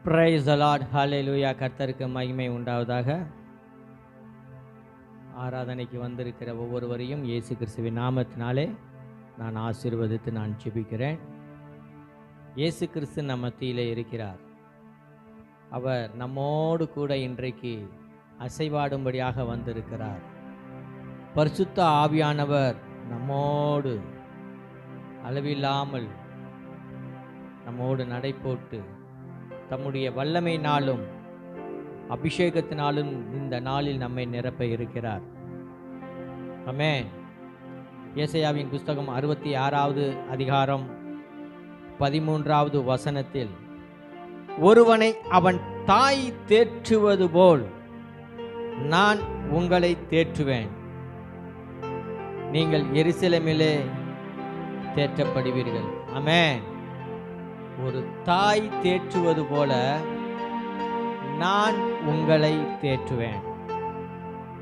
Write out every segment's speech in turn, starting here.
Praise the Lord. Hallelujah. கர்த்தருக்கு மகிமை உண்டாவதாக. ஆராதனைக்கு வந்திருக்கிற ஒவ்வொருவரையும் இயேசு கிறிஸ்துவின் நாமத்தினாலே நான் ஆசீர்வதித்து நான் ஜெபிக்கிறேன். இயேசு கிறிஸ்து நம் மத்தியிலே இருக்கிறார். அவர் நம்மோடு கூட இன்றைக்கு அசைவாடும்படியாக வந்திருக்கிறார். பரிசுத்த ஆவியானவர் நம்மோடு அளவில்லாமல் நம்மோடு நடைபோட்டு தம்முடைய வல்லமையினாலும் அபிஷேகத்தினாலும் இந்த நாளில் நம்மை நிரப்ப இருக்கிறார். ஆமென். ஏசாயாவின் புஸ்தகம் 66வது அதிகாரம் 13வது வசனத்தில், ஒருவனை அவன் தாய் தேற்றுவது போல் நான் உங்களை தேற்றுவேன், நீங்கள் எருசலேமிலே தேற்றப்படுவீர்கள். ஆமென். ஒரு தாய் தேற்றுவது போல நான் உங்களை தேற்றுவேன்.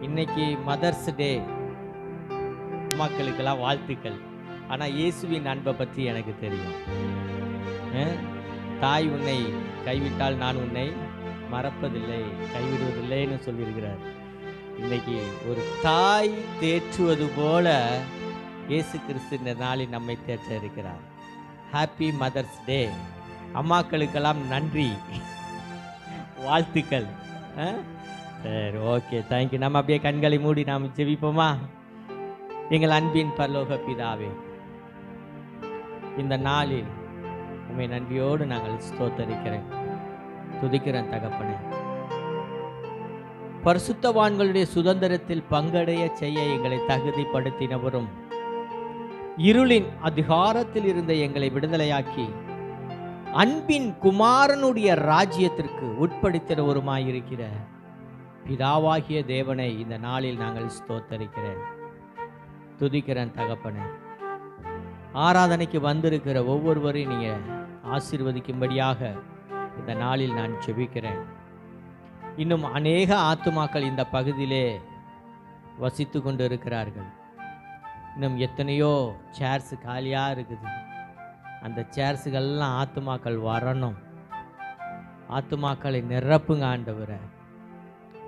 இன்னைக்கு மதர்ஸ் டே, மக்களுக்கெல்லாம் வாழ்த்துக்கள். ஆனால் இயேசுவின் அன்பை பற்றி எனக்கு தெரியும். தாய் உன்னை கைவிட்டால் நான் உன்னை மறப்பதில்லை, கைவிடுவதில்லைன்னு சொல்லியிருக்கிறார். இன்னைக்கு ஒரு தாய் தேற்றுவது போல இயேசு கிறிஸ்து இந்த நாளில் நம்மை தேற்ற இருக்கிறார். Happy mother's day. அம்மாக்களுக்கெல்லாம் நன்றி, வாழ்த்துக்கள். சரி, ஓகே, தேங்க்யூ. நம்ம அப்படியே கண்களை மூடி நாம் ஜெபிப்போமா? எங்கள் அன்பின் பரலோக பிதாவே, இந்த நாளில் உம்மை நன்றியோடு நாங்கள் ஸ்தோத்தரிக்கிறேன், துதிக்கிறேன் தகப்பனே. பரிசுத்தவான்களுடைய சுதந்திரத்தில் பங்கடைய செய்ய எங்களை தகுதிப்படுத்தினவரும், இருளின் அதிகாரத்தில் இருந்த எங்களை விடுதலையாக்கி அன்பின் குமாரனுடைய ராஜ்யத்திற்கு உட்படுத்தினவருமாயிருக்கிற பிதாவாகிய தேவனை இந்த நாளில் நாங்கள் ஸ்தோத்தரிக்கிறேன், துதிக்கிறேன் தகப்பனே. ஆராதனைக்கு வந்திருக்கிற ஒவ்வொருவரையும் நீங்க ஆசீர்வதிக்கும்படியாக இந்த நாளில் நான் ஜெபிக்கிறேன். இன்னும் அநேக ஆத்துமாக்கள் இந்த பகுதியிலே வசித்து கொண்டு இருக்கிறார்கள். இன்னும் எத்தனையோ சேர்ஸ் காலியாக இருக்குது. அந்த சேர்ஸுகள்லாம் ஆத்துமாக்கள் வரணும். ஆத்துமாக்களை நிரப்புங்க ஆண்டவரே.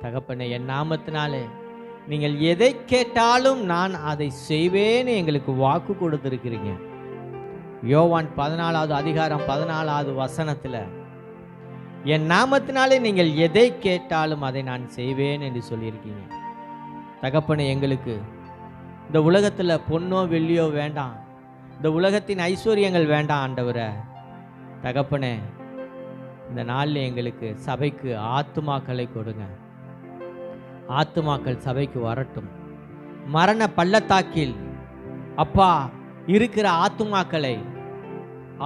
தகப்பனே, என் நாமத்தினாலே நீங்கள் எதை கேட்டாலும் நான் அதை செய்வேன்னு எங்களுக்கு வாக்கு கொடுத்துருக்கிறீங்க. யோவான் 14வது அதிகாரம் 14வது வசனத்தில், என் நாமத்தினாலே நீங்கள் எதை கேட்டாலும் அதை நான் செய்வேன் என்று சொல்லியிருக்கீங்க. தகப்பனே, எங்களுக்கு இந்த உலகத்தில் பொன்னோ வெள்ளியோ வேண்டாம், இந்த உலகத்தின் ஐஸ்வர்யங்கள் வேண்டாம் ஆண்டவரே. தகப்பனே, இந்த நாளில் எங்களுக்கு சபைக்கு ஆத்துமாக்களை கொடுங்க. ஆத்துமாக்கள் சபைக்கு வரட்டும். மரண பள்ளத்தாக்கில் அப்பா இருக்கிற ஆத்துமாக்களை,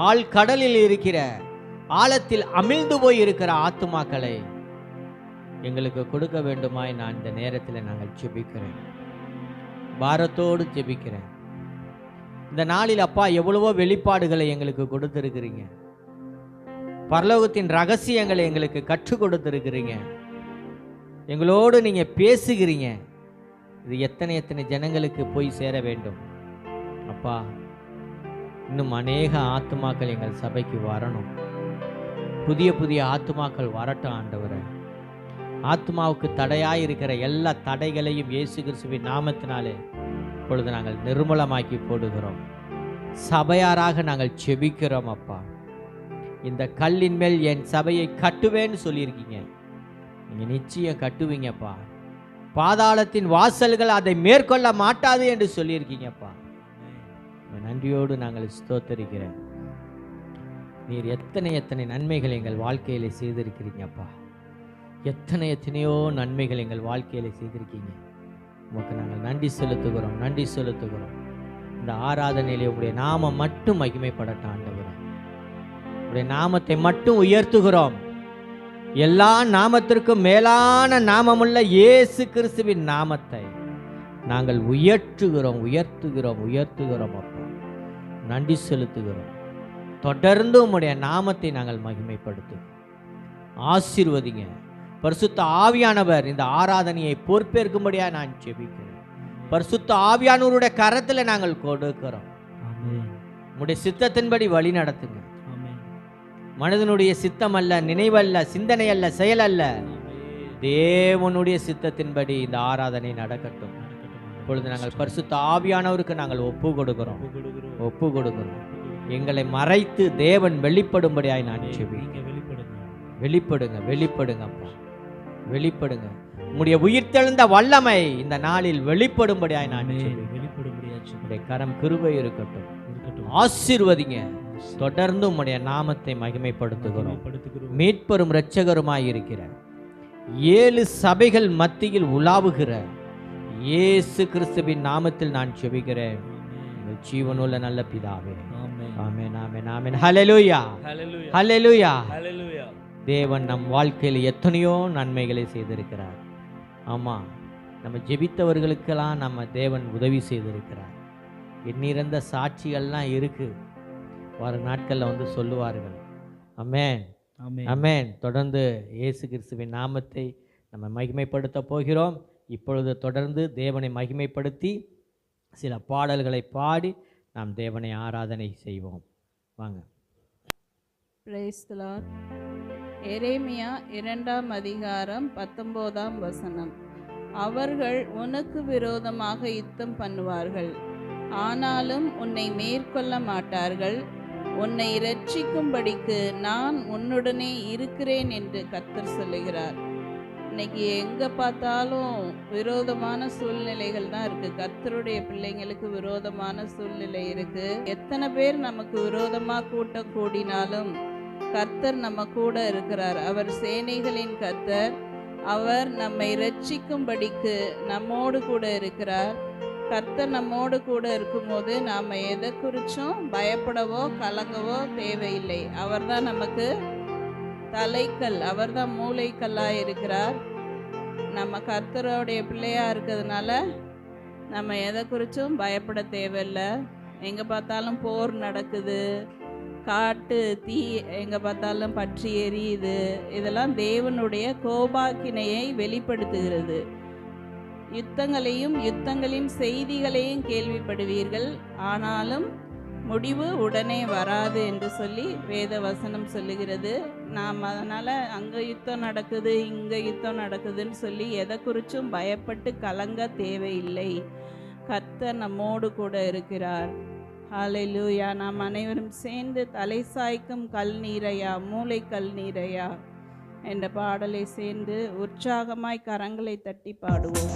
ஆழ்கடலில் இருக்கிற ஆழத்தில் அமிழ்ந்து போய் இருக்கிற ஆத்துமாக்களை எங்களுக்கு கொடுக்க வேண்டுமாய் நான் இந்த நேரத்தில் நாங்கள் ஜெபிக்கிறேன், பாரத்தோடு ஜெபிக்கிறேன். இந்த நாளில் அப்பா எவ்வளவோ வெளிப்பாடுகளை எங்களுக்கு கொடுத்திருக்கிறீங்க. பரலோகத்தின் ரகசியங்களை எங்களுக்கு கற்றுக் கொடுத்திருக்கிறீங்க. எங்களோடு நீங்க பேசுகிறீங்க. இது எத்தனை எத்தனை ஜனங்களுக்கு போய் சேர வேண்டும் அப்பா. இன்னும் அநேக ஆத்துமாக்கள் எங்கள் சபைக்கு வரணும். புதிய புதிய ஆத்துமாக்கள் வரட்டும் ஆண்டவரே. ஆத்மாவுக்கு தடையாய் இருக்கிற எல்லா தடைகளையும் இயேசு கிறிஸ்துவின் நாமத்தினாலே இப்பொழுது நாங்கள் நிர்மூலமாக்கி போடுகிறோம். சபையாராக நாங்கள் செபிக்கிறோம் அப்பா. இந்த கல்லின் மேல் என் சபையை கட்டுவேன்னு சொல்லியிருக்கீங்க. நீங்க நிச்சயம் கட்டுவீங்கப்பா. பாதாளத்தின் வாசல்கள் அதை மேற்கொள்ள மாட்டாது என்று சொல்லியிருக்கீங்கப்பா. நன்றியோடு நாங்கள் ஸ்தோத்தரிக்கிறேன். நீர் எத்தனை எத்தனை நன்மைகள் எங்கள் வாழ்க்கையில செய்திருக்கிறீங்கப்பா. எத்தனையோ நன்மைகள் எங்கள் வாழ்க்கையில செய்திருக்கீங்க. உமக்கு நாங்கள் நன்றி செலுத்துகிறோம், நன்றி செலுத்துகிறோம். இந்த ஆராதனையிலே உங்களுடைய நாமம் மட்டும் மகிமைப்படட்டும் ஆண்டவரே. உங்களுடைய நாமத்தை மட்டும் உயர்த்துகிறோம். எல்லா நாமத்திற்கும் மேலான நாமமுள்ள இயேசு கிறிஸ்துவின் நாமத்தை நாங்கள் உயர்த்துகிறோம், உயர்த்துகிறோம், உயர்த்துகிறோம் அப்பா. நன்றி செலுத்துகிறோம். தொடர்ந்து உம்முடைய நாமத்தை நாங்கள் மகிமைப்படுத்துகிறோம். ஆசீர்வதிங்க. பரிசுத்த ஆவியானவர் இந்த ஆராதனையை பொறுப்பேற்கும்படியா நான் ஜெபிக்கிறேன். பரிசுத்த ஆவியானவருடைய கரத்தில் நாங்கள் கொடுக்கிறோம். உம்முடைய சித்தத்தின்படி வழி நடத்துங்க. மனிதனுடைய சித்தம் அல்ல, நினைவல்ல, சிந்தனை அல்ல, செயல் அல்ல, தேவனுடைய சித்தத்தின்படி இந்த ஆராதனை நடக்கட்டும். இப்பொழுது நாங்கள் பரிசுத்த ஆவியானவருக்கு நாங்கள் ஒப்பு கொடுக்கிறோம். எங்களை மறைத்து தேவன் வெளிப்படும்படியாய் நான் வெளிப்படுங்க அப்பா, வெளிப்படுங்க. உம்முடைய உயிர்த்தெழுந்த வல்லமை இந்த நாளில் வெளிப்படும்படியாய் நான் கரம் கிருபை இருக்கட்டும். ஆசீர்வதிங்க. தொடர்ந்து உம்முடைய நாமத்தை மகிமைப்படுத்துகிறோம். மீட்பரும் இரட்சகருமாய் இருக்கிற 7 சபைகள் மத்தியில் உலாவுகிற இயேசு கிறிஸ்துவின் நாமத்தில் நான் ஜெபிக்கிறேன். ஜீவனுள்ள நல்ல பிதாவே, ஆமென், ஆமென், ஆமென். ஹல்லேலூயா, ஹல்லேலூயா. தேவன் நம் வாழ்க்கையில் எத்தனையோ நன்மைகளை செய்திருக்கிறார். ஆமா, நம்ம ஜெபித்தவர்களுக்கெல்லாம் நம்ம தேவன் உதவி செய்திருக்கிறார். எண்ணிறந்த சாட்சிகள்லாம் இருக்கு, வர நாட்களில் வந்து சொல்லுவார்கள். ஆமென், ஆமென். தொடர்ந்து இயேசு கிறிஸ்துவின் நாமத்தை நம்ம மகிமைப்படுத்த போகிறோம். இப்பொழுது தொடர்ந்து தேவனை மகிமைப்படுத்தி சில பாடல்களை பாடி நாம் தேவனை ஆராதனை செய்வோம். வாங்க. Praise the Lord. எரேமியா 2ஆம் அதிகாரம் 19ஆம் வசனம். அவர்கள் உனக்கு விரோதமாக யுத்தம் பண்ணுவார்கள், ஆனாலும் உன்னை மேற்கொள்ள மாட்டார்கள். உன்னை இரட்சிக்கும்படிக்கு நான் உன்னுடனே இருக்கிறேன் என்று கர்த்தர் சொல்லுகிறார். இன்னைக்கு எங்கே பார்த்தாலும் விரோதமான சூழ்நிலைகள் தான் இருக்குது. கர்த்தருடைய பிள்ளைங்களுக்கு விரோதமான சூழ்நிலை இருக்குது. எத்தனை பேர் நமக்கு விரோதமாக கூட்டம் கூடினாலும் கர்த்தர் நம்ம கூட இருக்கிறார். அவர் சேனைகளின் கர்த்தர். அவர் நம்மை இரட்சிக்கும்படிக்கு நம்மோடு கூட இருக்கிறார். கர்த்தர் நம்மோடு கூட இருக்கும்போது நாம் எதை குறித்தும் பயப்படவோ கலங்கவோ தேவையில்லை. அவர் தான் நமக்கு தலைக்கல், அவர் தான் மூளைக்கல்லாக இருக்கிறார். நம்ம கர்த்தருடைய பிள்ளையாக இருக்கிறதுனால நம்ம எதை குறித்தும் பயப்பட தேவையில்லை. எங்கே பார்த்தாலும் போர் நடக்குது, காட்டு தீ எங்கே பார்த்தாலும் பற்றி எரியுது. இதெல்லாம் தேவனுடைய கோபாக்கினையை வெளிப்படுத்துகிறது. யுத்தங்களையும் யுத்தங்களின் செய்திகளையும் கேள்விப்படுவீர்கள், ஆனாலும் முடிவு உடனே வராது என்று சொல்லி வேத வசனம் சொல்லுகிறது. நாம் அதனால் அங்கே யுத்தம் நடக்குது, இங்கே யுத்தம் நடக்குதுன்னு சொல்லி எதை குறித்தும் பயப்பட்டு கலங்க தேவையில்லை. கர்த்தர் நம்மோடு கூட இருக்கிறார். ஹல்லேலூயா. நாம் அனைவரும் சேர்ந்து தலை சாய்க்கும் கல் நீரையா, மூளை கல் நீரையா என்ற பாடலை சேர்ந்து உற்சாகமாய் கரங்களை தட்டி பாடுவோம்.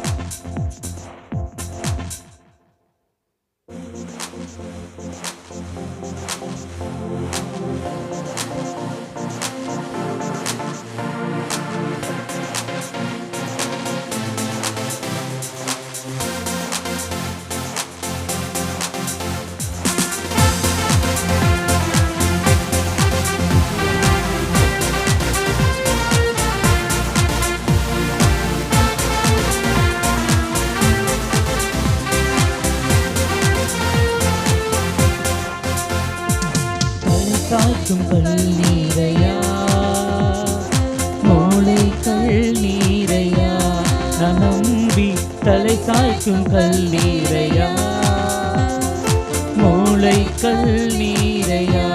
கல்லீரையா, மூளை கல்லீரையா, நான் நம்பி தலை சாய்க்கும் கல்லீரையா, மூளை கல்லீரையா.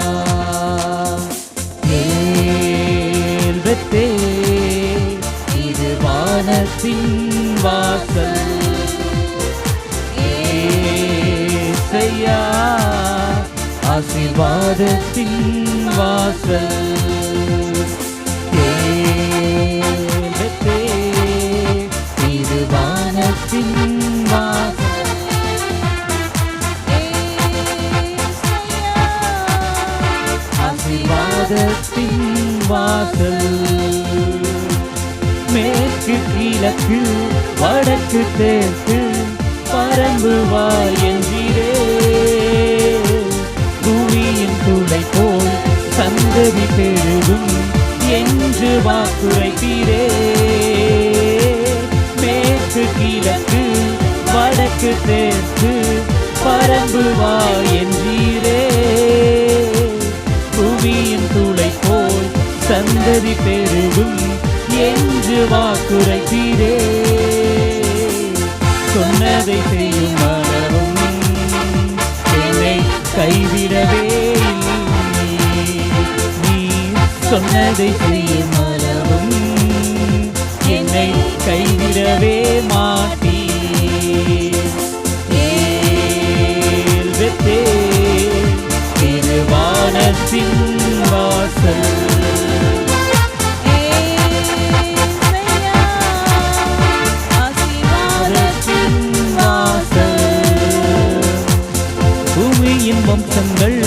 ஏல்வத்தே இது வானத்தின் வாசல், ஏசையா ஆசீர்வாதத்தின் வாசல். ஏலத்தே இது வானத்தின் வாசல், ஆசீர்வாதத்தின் வாசல். மேற்கு கிழக்கு வடக்கு தெற்கு பரம்பு வா என்றீரே, பூமியின் துளை போல் சந்ததி பெருகும் என்று வாக்குரைத்தீரே. மேற்கு கிழக்கு வடக்கு தெற்கு பரம்பு வா என்றீரே, பூமியின் துளை போல் சந்ததி பெருகும் என்று வாக்குரைத்தீரே. சொன்னதை செய்யும் மனமும் என்னை கைவிடவே இல்லை. நீ சொன்னதை செய்யும் அளவும் என்னை கைவிடவே மாட்டீர். ஏல் பெத்தேல் திருவானத்தின் வாசல், பூமியின் வம்சங்கள்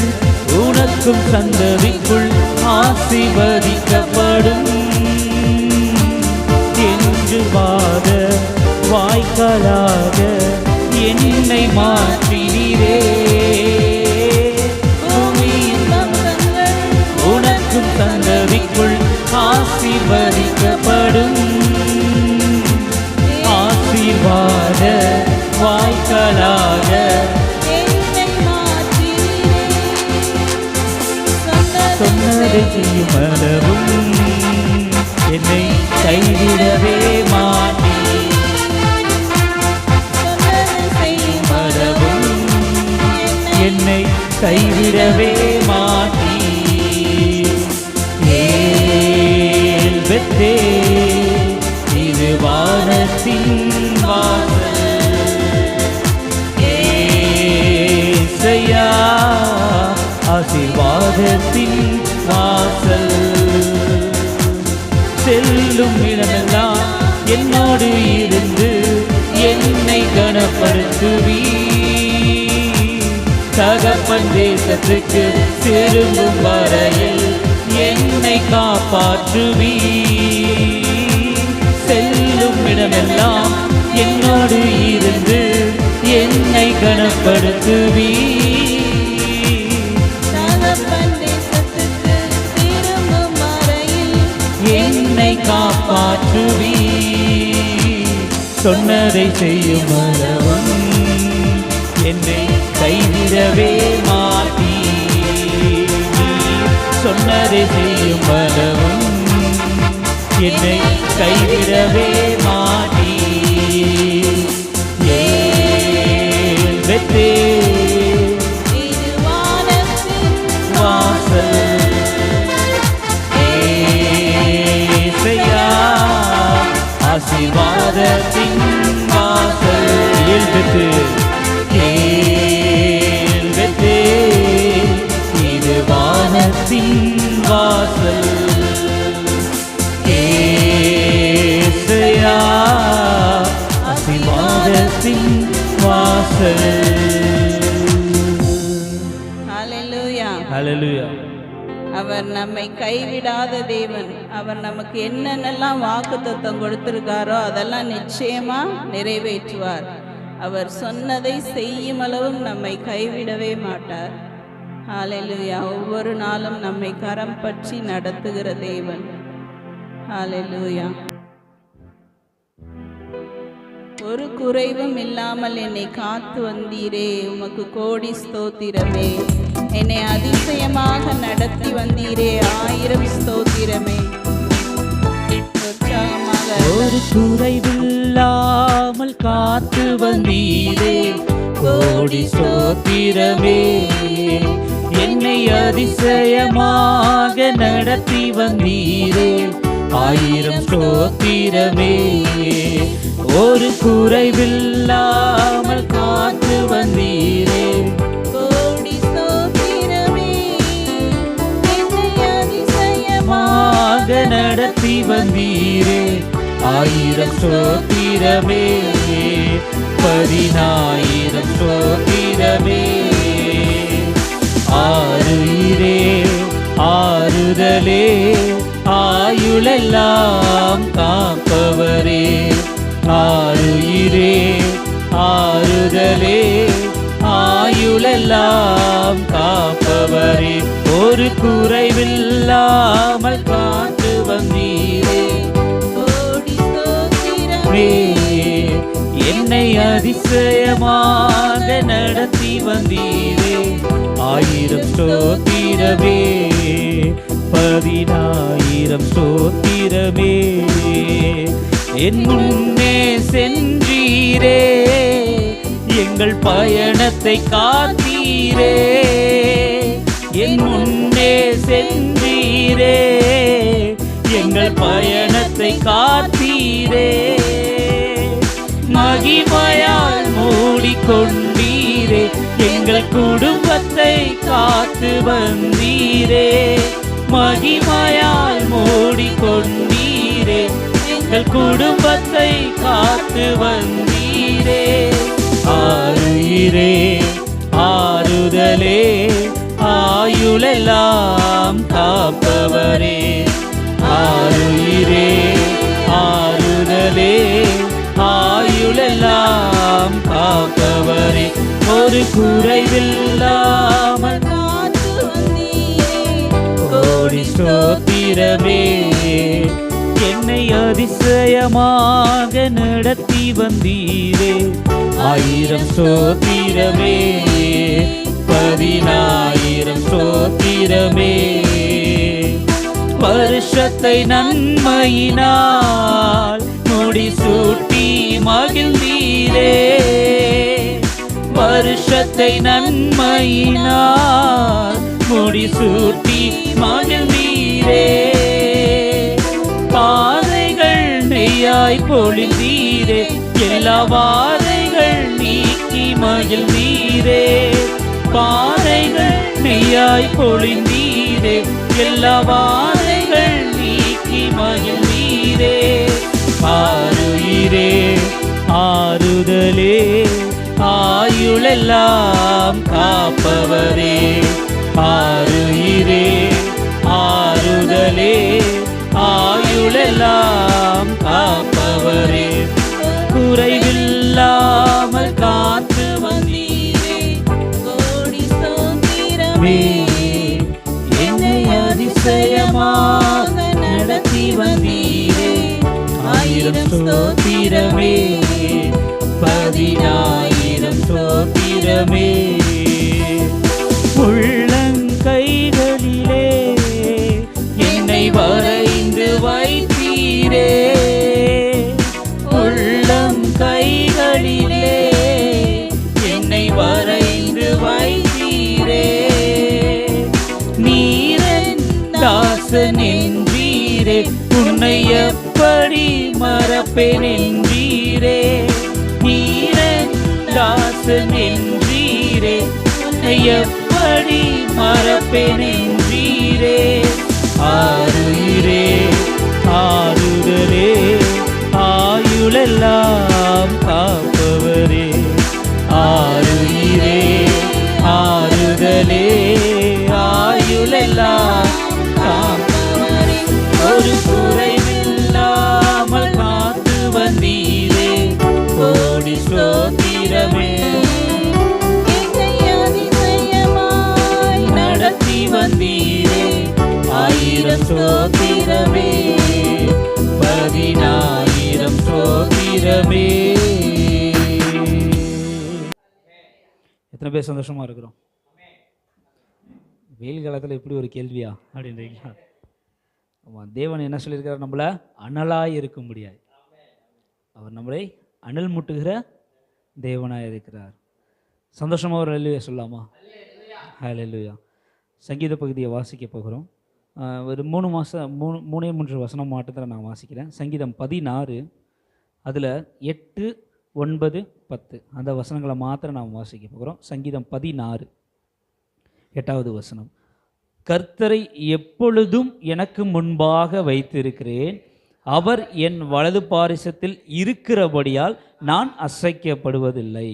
உனக்கும் சந்ததிக்குள் ஆசீர்வதிக்கப்படும் என்று வாத வாய்க்காலாக என்னை மாற்றினீரே. பூமியின் வம்சங்கள் உனக்கும் சந்ததிக்குள் ஆசீர்வதிக்கப்படும் ஆசீர்வாத வாய்க்காலாக சொன்னதை செய்யும் அளவும் என்னை கைவிடவே மாட்டீர். அளவும் என்னை கைவிடவே மாட்டீர். ஏல் பெத்தேல் இது வானத்தின் வாசல், ஏசையா ஆசீர்வாதத்தின் வாசல். செல்லும் இடமெல்லாம் என்னோடு இருந்து என்னை கனப்படுத்துவீ. தகப்பன் தேசத்துக்கு திரும்பும் வரையில் என்னை காப்பாற்றுவீ. செல்லும் இடமெல்லாம் என்னோடு இருந்து என்னை கனப்படுத்துவீ. என்னை காப்பாற்றுவீ. சொன்னதை செய்யும் அளவும் என்னை கைவிடவே மாட்டீர். சொன்னதை செய்யும் அளவும் என்னை கைவிடவே மாட்டீர். ஏல் பெத்தேல் வாசல், ஆசீர்வாதத்தின் வாசல். ஏல் பெத்தேல் இது வானத்தின் வாசல். ஏசையா ஆசீர்வாதத்தின் வாசல். ஹல்லேலூயா. ஹல்லேலூயா. அவர் நம்மை கைவிடாத தேவன். அவர் நமக்கு என்னென்னலாம் வாக்குத்தத்தம் கொடுத்திருக்காரோ அதெல்லாம் நிச்சயமா நிறைவேற்றுவார். அவர் சொன்னதை செய்யும் அளவும் நம்மை கைவிடவே மாட்டார். ஹல்லேலூயா. ஒவ்வொரு நாளும் நம்மை கரம் பற்றி நடத்துகிற தேவன். ஹல்லேலூயா. ஒரு குறைவும் இல்லாமல் என்னை காத்து வந்தீரே, உமக்கு கோடி ஸ்தோத்திரமே. என்னை அதிசயமாக நடத்தி வந்தீரே, 1000 ஸ்தோத்திரமே. உற்சாகமாக ஒரு குறைவில்லாமல் காத்து வந்தீரே, கோடி ஸ்தோத்திரமே. என்னை அதிசயமாக நடத்தி வந்தீரே, 1000 ஸ்தோத்திரமே. ஒரு குறைவில்லாமல் காத்து வந்தீரே, கோடி ஸ்தோத்திரமே. என்னை அதிசயமாக நடத்தி வந்தீரே, 1000 ஸ்தோத்திரமே. 10,000 ஸ்தோத்திரமே. ஆறுயிரே ஆறுதலே, ஆயுளெல்லாம் காப்பவரே. ஆறுயிரே ஆறுதலே, ஆயுளெல்லாம் காப்பவரே. ஒரு குறைவில்லாமல் காத்து வந்தீரே, கோடி ஸ்தோத்திரமே. என்னை அதிசயமாக நடத்தி வந்தீரே, 1000 ஸ்தோத்திரமே. 10,000 ஸ்தோத்திரமே. என் முன்னே சென்றீரே, எங்கள் பயணத்தை காத்தீரே. என் முன்னே சென்றீரே, வந்தீரே, எங்கள் பயணத்தை காத்தீரே. மகிமையால் மூடிக்கொண்டீரே, எங்கள் குடும்பத்தை காத்து வந்தீரே. மகிமையால் மூடிக்கொண்டீரே, எங்கள் குடும்பத்தை காத்து வந்தீரே. ஆறுயிரே ஆறுதலே, ஆயுளெல்லாம் காப்பவரே. ஆறுயிரே ஆறுதலே, ஆயுளெல்லாம் காப்பவரே. ஒரு குறைவில்லாமல் காத்து வந்தீரே. கோடி ஸ்தோத்திரமே, என்னை அதிசயமாக நடத்தி வந்தீரே. 1000 ஸ்தோத்திரமே, 10,000 ஸ்தோத்திரமே. வருஷத்தை நன்மையினால் முடிசூட்டி மகிழ்ந்தீரே. வருஷத்தை நன்மையினால் முடிசூட்டி மகிழ்ந்தீரே. பாதைகள் நெய்யாய் பொழிந்தீரே, எல்லா வாதைகள் நீக்கி மகிழ்ந்தீரே. பாதைகள் நெய்யாய் பொழிந்தீரே, எல்லா வாதைகள் நீக்கி மகிழ்ந்தீரே. ஆறுயிரே ஆறுதலே, ஆயுளெல்லாம் காப்பவரே. ஆறுயிரே ஆறுதலே, ஆயுளெல்லாம் காப்பவரே. குறைவில்லாமல் காத்து வந்தீரே. கோடி ஸ்தோத்திரமே, என்னை அதிசயமாக நடத்தி வந்தீரே. 1000 ஸ்தோத்திரமே, 10,000 ஸ்தோத்திரமே. உள்ளங்கைகளிலே என்னை வரைந்து வைத்தீரே. உள்ளங்கைகளிலே என்னை வரைந்து வைத்தீரே. நீரன் தாசன் என்றீரே, உன்னை எப்படி மறப்பேன் என்றீரே. நீரன் தாசன் என்றீரே, உன்னை எப்படி மறப்பேன் என்றீரே. ஆறுயிரே ஆறுதலே, ஆயுளெல்லாம் காப்பவரே. ஆறுயிரே ஆறுதலே, ஆயுளெல்லாம் காப்பவரே. ஒரு குறைவில்லாமல் காத்து வந்தீரே. கோடி ஸ்தோத்திரமே, என்னை அதிசயமாய் நடத்தி வந்தீரே. 1000 ஸ்தோத்திரமே, 10,000 ஸ்தோத்திரமே. எத்தனை பேர் சந்தோஷமா இருக்கிறோம்? வெயில் காலத்தில் இப்படி ஒரு கேள்வியா அப்படின்றீங்களா? ஆமாம், தேவன் என்ன சொல்லியிருக்கிறார்? நம்மளை அனலாய் இருக்க முடியாது, அவர் நம்மளை அனல் முட்டுகிற தேவனாய் இருக்கிறார். சந்தோஷமாக ஒரு ஹல்லேலூயா சொல்லலாமா? ஹல்லேலூயா. சங்கீத பகுதியை வாசிக்க போகிறோம். ஒரு 3 வசனம் மாட்டத்தில் நான் வாசிக்கிறேன். சங்கீதம் 16, அதில் 8, 9, 10 அந்த வசனங்களை மாத்திரம் நாம் வாசிக்க போகிறோம். சங்கீதம் 16, 8வது வசனம். கர்த்தரை எப்பொழுதும் எனக்கு முன்பாக வைத்திருக்கிறேன், அவர் என் வலது பாரிசத்தில் இருக்கிறபடியால் நான் அசைக்கப்படுவதில்லை.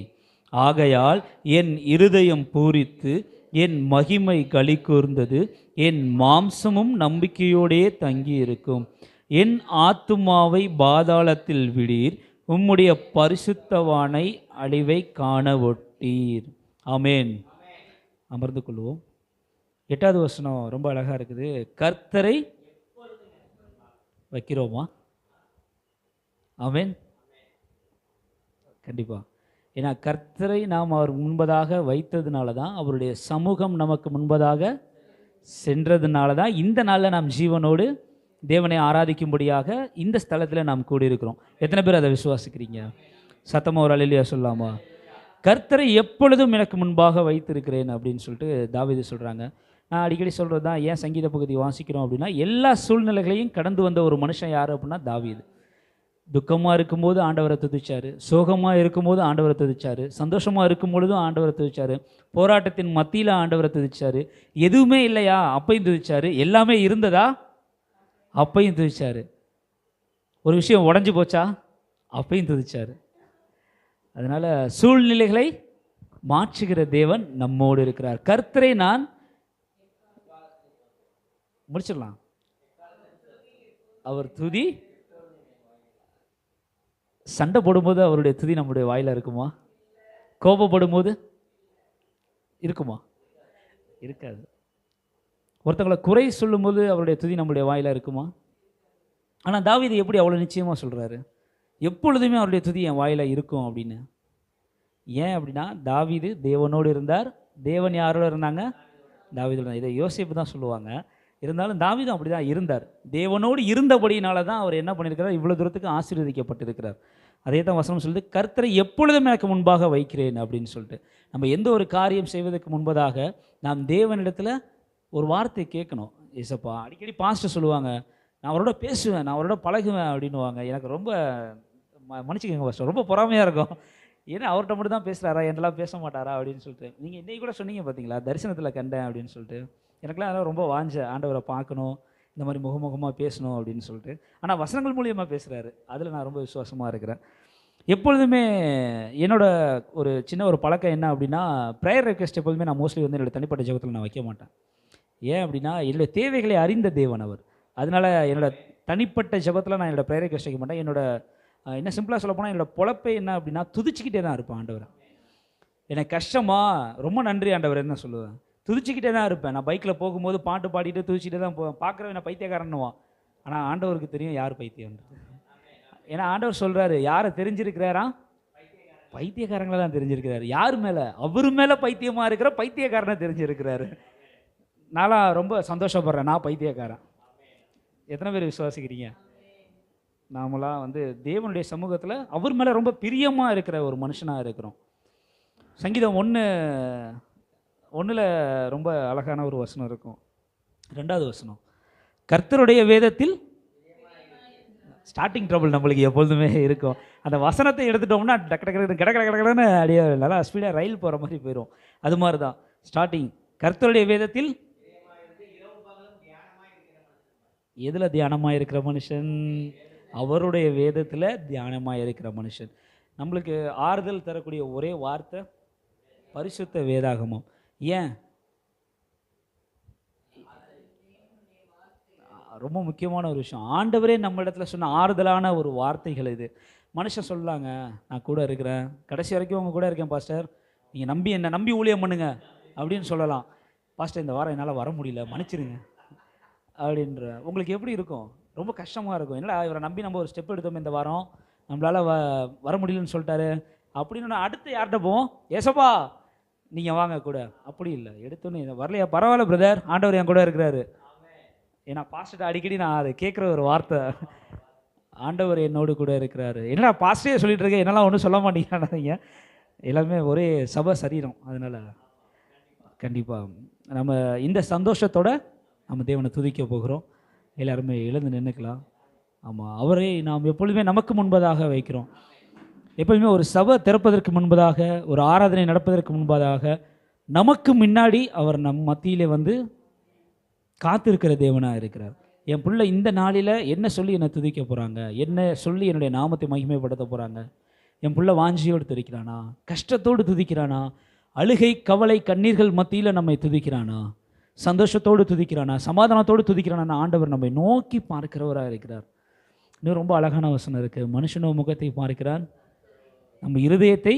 ஆகையால் என் இருதயம் பூரித்து என் மகிமை களி கூர்ந்தது, என் மாம்சமும் நம்பிக்கையோடே தங்கி இருக்கும். என் ஆத்துமாவை பாதாளத்தில் விடீர், உம்முடைய பரிசுத்தவானை அழிவை காண ஒட்டீர். ஆமேன். அமர்ந்து கொள்வோம். 8வது வசனம் ரொம்ப அழகாக இருக்குது. கர்த்தரை வைக்கிறோமா? ஆமேன். கண்டிப்பாக. ஏன்னா கர்த்தரை நாம் அவர் முன்பதாக வைத்ததுனால தான், அவருடைய சமூகம் நமக்கு முன்பதாக சென்றதுனால தான் இந்த நாளில் நாம் ஜீவனோடு தேவனை ஆராதிக்கும்படியாக இந்த ஸ்தலத்தில் நாம் கூடியிருக்கிறோம். எத்தனை பேர் அதை விசுவாசிக்கிறீங்க? சத்தமாக ஒரு அல்லேலூயா சொல்லாமா? கர்த்தரை எப்பொழுதும் எனக்கு முன்பாக வைத்திருக்கிறேன் அப்படின்னு சொல்லிட்டு தாவீது சொல்கிறாங்க. நான் அடிக்கடி சொல்கிறது தான், ஏன் சங்கீத பகுதி வாசிக்கிறோம் அப்படின்னா, எல்லா சூழ்நிலைகளையும் கடந்து வந்த ஒரு மனுஷன் யார் அப்படின்னா தாவீது. துக்கமாக இருக்கும்போது ஆண்டவரை துதிச்சார், சோகமாக இருக்கும்போது ஆண்டவரை துதிச்சார், சந்தோஷமாக இருக்கும் பொழுதும் ஆண்டவரை துதிச்சார், போராட்டத்தின் மத்தியில் ஆண்டவரை துதிச்சார், எதுவுமே இல்லையா அப்பையும் துதிச்சார், எல்லாமே இருந்ததா அப்பையும் துதிச்சார், ஒரு விஷயம் உடஞ்சி போச்சா அப்பையும் துதிச்சார். அதனால் சூழ்நிலைகளை மாற்றுகிற தேவன் நம்மோடு இருக்கிறார். கர்த்தரை நான் முடிச்சிடலாம். அவர் துதி, சண்டை போடும்போது அவருடைய துதி நம்முடைய வாயில இருக்குமா? கோபப்படும் போது இருக்குமா? இருக்காது. ஒருத்தங்களை குறை சொல்லும்போது அவருடைய துதி நம்முடைய வாயில இருக்குமா? ஆனால் தாவீது எப்படி அவ்வளோ நிச்சயமாக சொல்கிறாரு, எப்பொழுதுமே அவருடைய துதி என் வாயில இருக்கும் அப்படின்னு. ஏன் அப்படின்னா, தாவீது தேவனோடு இருந்தார். தேவன் யாரோட இருந்தாங்க? தாவீதோட. இதை யோசிப்பு தான் சொல்லுவாங்க. இருந்தாலும் தாவீதும் அப்படி தான் இருந்தார். தேவனோடு இருந்தபடியினால தான் அவர் என்ன பண்ணியிருக்கிறார், இவ்வளோ தூரத்துக்கு ஆசீர்வதிக்கப்பட்டிருக்கிறார். அதே தான் வசனம் சொல்லுது, கர்த்தரை எப்பொழுதும் எனக்கு முன்பாக வைக்கிறேன் அப்படின்னு சொல்லிட்டு. நம்ம எந்த ஒரு காரியம் செய்வதற்கு முன்பதாக நாம் தேவனிடத்தில் ஒரு வார்த்தை கேட்கணும். ஏசப்பா, அடிக்கடி பாஸ்டர் சொல்லுவாங்க, நான் அவரோட பேசுவேன், நான் அவரோட பழகுவேன் அப்படின்னுவாங்க. எனக்கு ரொம்ப மன்னிச்சுக்கோங்க பாஸ்டர், ரொம்ப பொறாமையாக இருக்கும். ஏன்னா அவர்கிட்ட மட்டும் தான் பேசுகிறாரா, என்னெல்லாம் பேச மாட்டாரா அப்படின்னு சொல்லிட்டு. நீங்கள் இன்றைக்கி கூட சொன்னீங்க பார்த்தீங்களா, தரிசனத்தில் கண்டேன் அப்படின்னு சொல்லிட்டு. எனக்குலாம் அதெல்லாம் ரொம்ப வாஞ்ச, ஆண்டவரை பார்க்கணும், இந்த மாதிரி முகமுகமாக பேசணும் அப்படின்னு சொல்லிட்டு. ஆனால் வசனங்கள் மூலியமாக பேசுகிறாரு, அதில் நான் ரொம்ப விசுவாசமாக இருக்கிறேன். எப்பொழுதுமே என்னோட ஒரு சின்ன ஒரு பழக்கம் என்ன அப்படின்னா, ப்ரேயர் ரெக்வெஸ்ட் எப்போதுமே நான் மோஸ்ட்லி வந்து என்னோடய தனிப்பட்ட ஜெபத்தில் நான் வைக்க மாட்டேன். ஏன் அப்படின்னா, என்னுடைய தேவைகளை அறிந்த தேவன் அவர். அதனால் என்னோடய தனிப்பட்ட ஜெபத்தில் நான் என்னோடய ப்ரேயர் ரெக்வெஸ்ட் வைக்க மாட்டேன். என்னோட என்ன சிம்பிளாக சொல்ல போனால், என்னோடய பொழப்பே என்ன அப்படின்னா, துதிச்சிக்கிட்டே தான் இருப்பேன் ஆண்டவரை. எனக்கு கஷ்டமா, ரொம்ப நன்றி ஆண்டவரேன்னு நான் சொல்லுவேன். துதிச்சிக்கிட்டே தான் இருப்பேன். நான் பைக்கில் போகும்போது பாட்டு பாடிட்டு துதிச்சிட்டே தான் போவேன். பார்க்குறவன் என்ன பைத்தியக்காரன்னுவான். ஆனால் ஆண்டவருக்கு தெரியும் யார் பைத்தியம்ன்றது. ஏன்னா ஆண்டவர் சொல்கிறாரு, யாரை தெரிஞ்சிருக்கிறாரா? பைத்தியக்காரங்களெல்லாம் தெரிஞ்சிருக்கிறாரு. யார் மேலே? அவர் மேலே பைத்தியமாக இருக்கிற பைத்தியக்காரனை தெரிஞ்சிருக்கிறாரு. நான்லாம் ரொம்ப சந்தோஷப்படுறேன், நான் பைத்தியக்காரன். எத்தனை பேர் விசுவாசிக்கிறீங்க? நாமெல்லாம் வந்து தேவனுடைய சமூகத்தில் அவர் மேலே ரொம்ப பிரியமாக இருக்கிற ஒரு மனுஷனாக இருக்கிறோம். சங்கீதம் 1:1 ரொம்ப அழகான ஒரு வசனம் இருக்கும். 2வது வசனம், கர்த்தருடைய வேதத்தில் ஸ்டார்டிங் ட்ரபிள் நம்மளுக்கு எப்பொழுதுமே இருக்கும். அந்த வசனத்தை எடுத்துட்டோம்னா டக்கு டக்கு கடற்கடன்னு அப்படியே நல்லா ஸ்பீடாக ரயில் போகிற மாதிரி போயிடும். அது மாதிரி தான் ஸ்டார்டிங். கர்த்தருடைய வேதத்தில் எதில் தியானமாக இருக்கிற மனுஷன்? அவருடைய வேதத்தில் தியானமாக இருக்கிற மனுஷன். நம்மளுக்கு ஆறுதல் தரக்கூடிய ஒரே வார்த்தை பரிசுத்த வேதாகமம். ஏன்? ரொம்ப முக்கியமான ஒரு விஷயம். ஆண்டவரே நம்ம இடத்துல சொன்ன ஆறுதலான ஒரு வார்த்தைகள் இது. மனுஷன் சொல்லலாங்க, நான் கூட இருக்கிறேன், கடைசி வரைக்கும் உங்க கூட இருக்கேன் பாஸ்டர், நீங்கள் நம்பி என்ன நம்பி ஊழியம் பண்ணுங்க அப்படின்னு சொல்லலாம். பாஸ்டர் இந்த வாரம் என்னால் வர முடியல, மன்னிச்சிருங்க அப்படின்ற. உங்களுக்கு எப்படி இருக்கும்? ரொம்ப கஷ்டமாக இருக்கும். என்னடா இவரை நம்பி நம்ம ஒரு ஸ்டெப் எடுத்தோம், இந்த வாரம் நம்மளால் வர முடியலன்னு சொல்லிட்டாரு அப்படின்னு. அடுத்து யார்கிட்ட போவோம்? ஏசப்பா நீங்கள் வாங்க கூட. அப்படி இல்லை, எடுத்தோன்னே வரலையா, பரவாயில்ல பிரதர், ஆண்டவர் என் கூட இருக்கிறாரு. ஏன்னா பாஸ்டர்கிட்ட அடிக்கடி நான் அதை கேட்குற ஒரு வார்த்தை, ஆண்டவர் என்னோடு கூட இருக்கிறாரு. என்னடா பாஸ்டரே சொல்லிட்டு இருக்கேன், என்னெல்லாம் ஒன்றும் சொல்ல மாட்டேங்கிறாங்க. எல்லாமே ஒரே சபை சரீரம். அதனால் கண்டிப்பாக நம்ம இந்த சந்தோஷத்தோடு நம்ம தேவனை துதிக்க போகிறோம். எல்லாருமே எழுந்து நின்றுக்கலாம். ஆமாம், அவரை நாம் எப்பொழுதுமே நமக்கு முன்பதாக வைக்கிறோம். எப்பொழுதுமே ஒரு சபை திறப்பதற்கு முன்பதாக, ஒரு ஆராதனை நடப்பதற்கு முன்பதாக நமக்கு முன்னாடி அவர் நம் மத்தியிலே வந்து காத்திருக்கிற தேவனாக இருக்கிறார். என் பிள்ளை இந்த நாளில் என்ன சொல்லி என்னை துதிக்க போகிறாங்க, என்ன சொல்லி என்னுடைய நாமத்தை மகிமைப்படுத்த போகிறாங்க. என் பிள்ளை வாஞ்சியோடு துதிக்கிறானா, கஷ்டத்தோடு துதிக்கிறானா, அழுகை கவலை கண்ணீர்கள் மத்தியில் நம்மை துதிக்கிறானா, சந்தோஷத்தோடு துதிக்கிறானா, சமாதானத்தோடு துதிக்கிறானா, ஆண்டவர் நம்மை நோக்கி பார்க்கிறவராக இருக்கிறார். இன்னும் ரொம்ப அழகான வசனம் இருக்குது, மனுஷனோ முகத்தை பார்க்கிறான், நம்ம இருதயத்தை,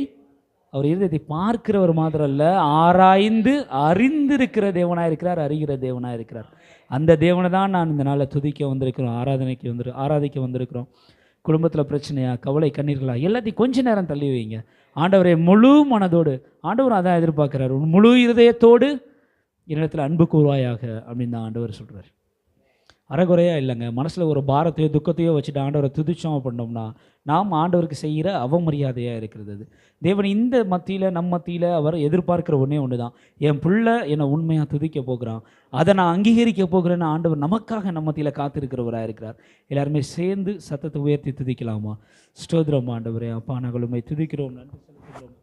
அவர் இருதயத்தை பார்க்கிறவர் மாத்திரம் அல்ல, ஆராய்ந்து அறிந்திருக்கிற தேவனாக இருக்கிறார், அறிகிற தேவனாக இருக்கிறார். அந்த தேவனை தான் நான் இந்த நாளில் துதிக்க வந்திருக்கிறோம், ஆராதிக்க வந்திருக்கிறோம். குடும்பத்தில் பிரச்சனையா, கவலை கண்ணீர்களா, எல்லாத்தையும் கொஞ்ச நேரம் தள்ளி வைங்க. ஆண்டவரை முழு மனதோடு, ஆண்டவர் அதான் எதிர்பார்க்கிறார், முழு இருதயத்தோடு என்னிடத்தில் அன்பு கூறுவாயாக அப்படின்னு தான் ஆண்டவர் சொல்கிறார். அறகுறையாக இல்லைங்க. மனசில் ஒரு பாரத்தையோ துக்கத்தையோ வச்சுட்டு ஆண்டவரை துதிச்சோம் அப்படின்னோம்னா நாம் ஆண்டவருக்கு செய்கிற அவமரியாதையாக இருக்கிறது அது. தேவன் இந்த மத்தியில் நம் மத்தியில் அவர் எதிர்பார்க்குற ஒன்று தான், என் பிள்ளை என்னை உண்மையாக துதிக்க போகிறான், அதை நான் அங்கீகரிக்க போகிறேன்னு ஆண்டவர் நமக்காக நம்ம மத்தியில் காத்திருக்கிறவராக இருக்கிறார். எல்லாருமே சேர்ந்து சத்தத்தை உயர்த்தி துதிக்கலாமா? ஸ்தோத்திரம் ஆண்டவரே. அப்பா நாங்கள் உம்மை துதிக்கிறோம், நன்றி செலுத்துகிறோம்.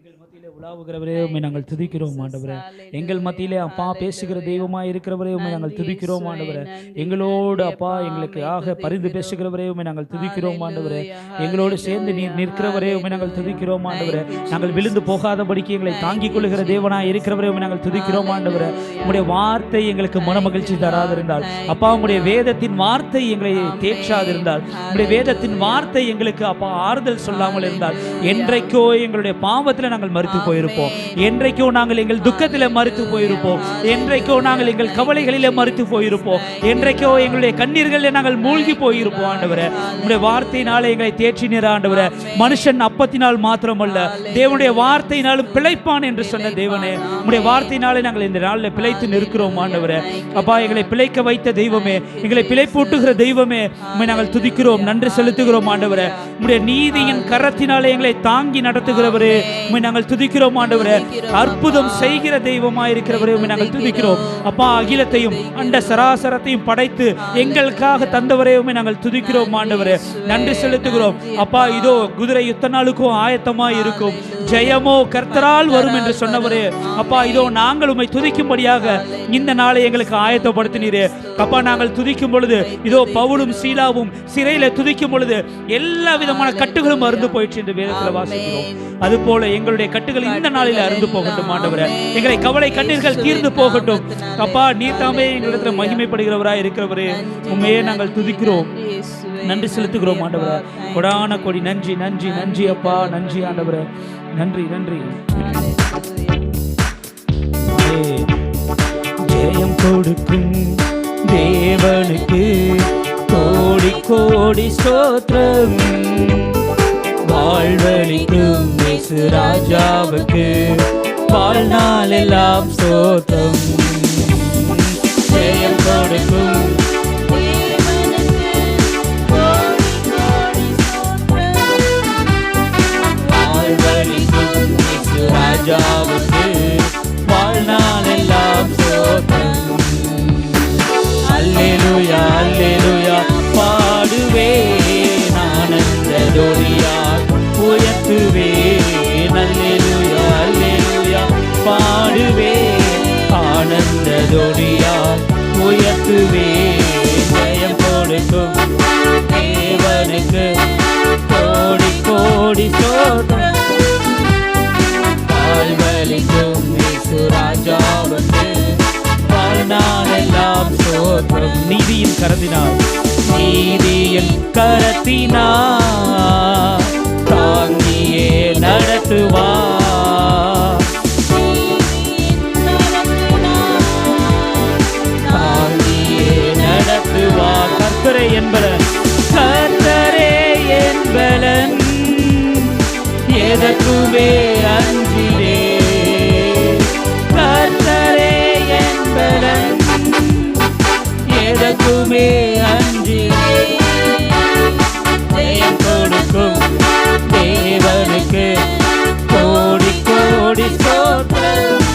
எங்கள் மத்தியிலே உலாவுகிறவரே உம்மை நாங்கள் துதிக்கிறோம் ஆண்டவரே. எங்கள் மத்தியிலே அப்பா பேசுகிற தெய்வமாய் இருக்கிறவரே உம்மை நாங்கள் துதிக்கிறோம் ஆண்டவரே. எங்களோடு அப்பா எங்களுக்கு ஆக பரிந்து பேசுகிறவரே உம்மை நாங்கள் துதிக்கிறோம் ஆண்டவரே. எங்களோடு சேர்ந்து நீர் நிற்கிறவரே உம்மை நாங்கள் துதிக்கிறோம் ஆண்டவரே. நாங்கள் விழுந்து போகாதபடிக்கு எங்களை தாங்கிக் கொள்ளுகிற தேவனாய் இருக்கிறவரே உம்மை நாங்கள் துதிக்கிறோம் ஆண்டவரே. உம்முடைய வார்த்தை எங்களுக்கு மனமகிழ்ச்சி தராதிருந்தால், அப்பா உம்முடைய வேதத்தின் வார்த்தை எங்களை தேற்றாதிருந்தால், உம்முடைய வேதத்தின் வார்த்தை எங்களுக்கு அப்பா ஆறுதல் சொல்லாமல் இருந்தால், என்றைக்கோ எங்களுடைய பாவத்தில் நாங்கள் மறுத்து போயிருப்போம், என்றைக்கோ நாங்கள் எங்கள் துக்கத்தில் மறுத்து போயிருப்போம், என்றைக்கோ நாங்கள் எங்கள் கவலைகளிலே மறுத்து போயிருப்போம், என்றைக்கோ எங்களுடைய கண்ணீர்களில் நாங்கள் மூழ்கி போயிருப்போம் ஆண்டவரே. உம்முடைய வார்த்தையினாலே எங்களை தேற்றினீர் ஆண்டவரே. மனுஷன் அப்பத்தினால் மாத்திரமல்ல தேவனுடைய வார்த்தையினாலும் பிழைப்பான் என்று சொன்ன தேவனே, உம்முடைய வார்த்தையினாலே நாங்கள் இந்த நாளில் பிழைத்து நிற்கிறோம் ஆண்டவரே. அப்பா எங்களை பிழைக்க வைத்த தெய்வமே, எங்களை பிழைப்பூட்டுகிற தெய்வமே, உம்மை நாங்கள் துதிக்கிறோம், நன்றி செலுத்துகிறோம் ஆண்டவரே. உம்முடைய நீதியின் கரத்தினாலே எங்களை தாங்கி நடத்துகிறவரே உம்மை நாங்கள் துதிக்கிறோம் ஆண்டவரே. அற்புதம் செய்கிற தெய்வமாய் இருக்கிறவரே உம்மை நாங்கள் துதிக்கிறோம் அப்பா. அகிலத்தையும் அண்ட சராசரத்தையும் படைத்து எங்களுக்காக தந்தவரே உம்மை நாங்கள் துதிக்கிறோம் ஆண்டவரே, நன்றி செலுத்துகிறோம் அப்பா. இதோ குதிரை யுத்த நாளுக்கும் ஆயத்தமாய் இருக்கும், ஜெயமோ கர்த்தரால் வரும் என்று சொன்னவரே அப்பா. இதோ நாங்கள் உம்மை துதிக்கும்படியாக இந்த நாளை எங்களுக்கு ஆயத்தப்படுத்தினீரே அப்பா. நாங்கள் துதிக்கும் பொழுது இதோ பவுலும் சீலாவும் சிறையில துதிக்கும் பொழுது எல்லா விதமான கட்டுகளும் அறுந்து போயிற்று என்று வேதத்தில் வாசிக்கிறோம். அதுபோல எங்களுடைய கட்டுகள் இந்த நாளில் அறுந்து போகட்டும் ஆண்டவரே. எங்களை கவலை கண்ணீர்கள் தீர்ந்து போகட்டும் அப்பா. நீர் தாமே எங்களிடத்தில் மகிமைப்படுகிறவராய் இருக்கிறவரே உண்மையே நாங்கள் துதிக்கிறோம், நன்றி செலுத்துகிறோம் ஆண்டவரே. கொடான கொடி நன்றி நன்றி நன்றி அப்பா, நன்றி ஆண்டவரே, நன்றி நன்றி. ஜெயம் கொடுக்கும் தேவனுக்கு கோடி கோடி ஸ்தோத்திரம், வாழ்வளிக்கும் இயேசு ராஜாவுக்கு வாழ்நாள் எல்லாம் ஸ்தோத்திரம். ஜெயம் கொடுக்கும் வாழ்வளிக்கும் இயேசு ராஜாவுக்கு வாழ்நாள் எல்லாம் ஸ்தோத்திரம். அல்லேலூயா அல்லேலூயா பாடுவேன் ஆனந்த துதியால் உயர்த்துவேன். அல்லேலூயா அல்லேலூயா பாடுவேன் ஆனந்த துதியால் உயர்த்துவேன். ஜெயம் கொடுக்கும் தேவனுக்கு கோடி கோடி ஸ்தோத்திரம், வாழ்வளிக்கும் இயேசு ராஜாவுக்கு வாழ்நாள் எல்லாம் ஸ்தோத்திரம். நீதியின் கரத்தினால், நீதியின் கரத்தினால் தாங்கியே நடத்துவார், தாங்கியே நடத்துவார். கர்த்தரே என்பலன், கர்த்தரே என்பலன், எதற்குமே அஞ்சிலே. கர்த்தரே என்பலன், எதற்குமே அஞ்சிலே. ஜெயம் கொடுக்கும் தேவனுக்கு கோடி கோடி ஸ்தோத்திரம்,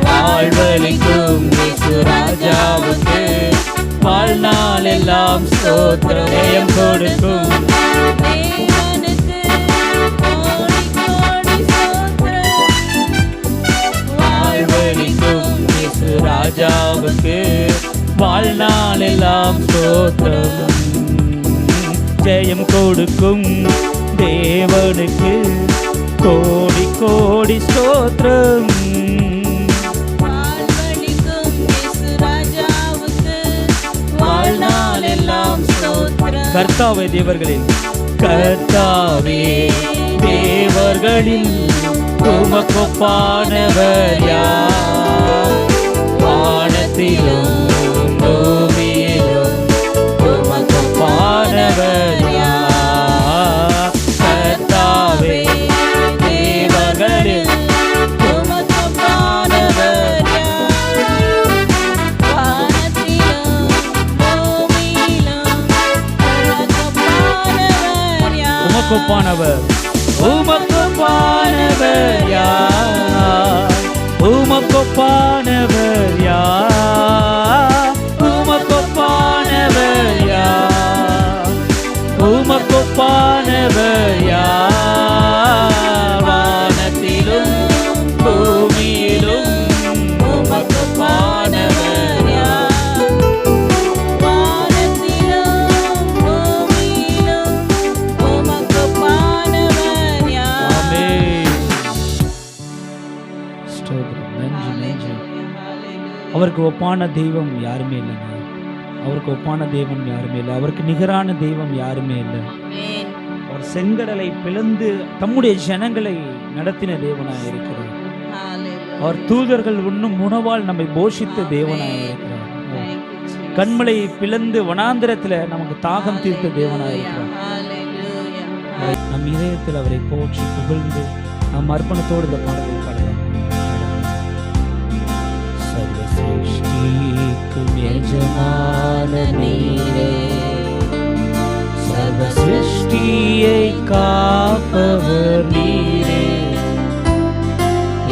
வாழ்வளிக்கும் இயேசு ராஜாவுக்கு வாழ்நாள் எல்லாம் ஸ்தோத்திரம். ஜெயம் கொடுக்கும் வாழ்வளிக்கும் இயேசு ராஜாவுக்கு வாழ்நாள் எல்லாம் ஸ்தோத்திரம். ஜெயம் கொடுக்கும் தேவனுக்கு கோடி கோடி ஸ்தோத்திரம், வாழ்நாள் எல்லாம் ஸ்தோத்திரம். கர்த்தாவே தேவர்களில், கர்த்தாவே தேவர்களில் உமக்கொப்பானவர் யார்? வானத்திலும் பூமியிலும் உமக்கொப்பானவர் யார்? கர்த்தாவே உமக்கொப்பானவர் உமக்கொப்பானவர் யார் உமக்கொப்பானவர் யார் உமக்கொப்பானவர் யார் உமக்கொப்பானவர் யார் வானத்திலும் பூமியிலும் உமக்கொப்பானவர் யார் வானத்திலும் பூமியிலும் உமக்கொப்பானவர் யார்? ஆமென். ஸ்தோத்திரம். நன்றி நன்றி. அவருக்கு ஒப்பான தெய்வம் யாருமே இல்லைங்க. அவருக்கு ஒப்பான தெய்வம் யாருமே இல்லை. அவருக்கு நிகரான தெய்வம் யாருமே இல்லை. ஆமென். அவர் செங்கடலை பிளந்து தம்முடைய ஜனங்களை நடத்தின தேவனாக இருக்கிறார். ஹalleluya. அவர் தூதர்கள் உண்ணும் உணவால் நம்மை போஷித்த தேவனாக இருக்கிறார். Thank you, Jesus. கண்மலை பிளந்து வனாந்திரத்தில் நமக்கு தாகம் தீர்த்த தேவனாக இருக்கிறார். Hallelujah. நம் இதயத்தில் அவரை போற்றி புகழ்ந்து நம் அர்ப்பணத்தோடு இந்த பாடலை பாடலாம். சர்வ சிருஷ்டிக்கும் எஜமான நீரே, சர்வ சிருஷ்டியை காப்பவர் நீரே,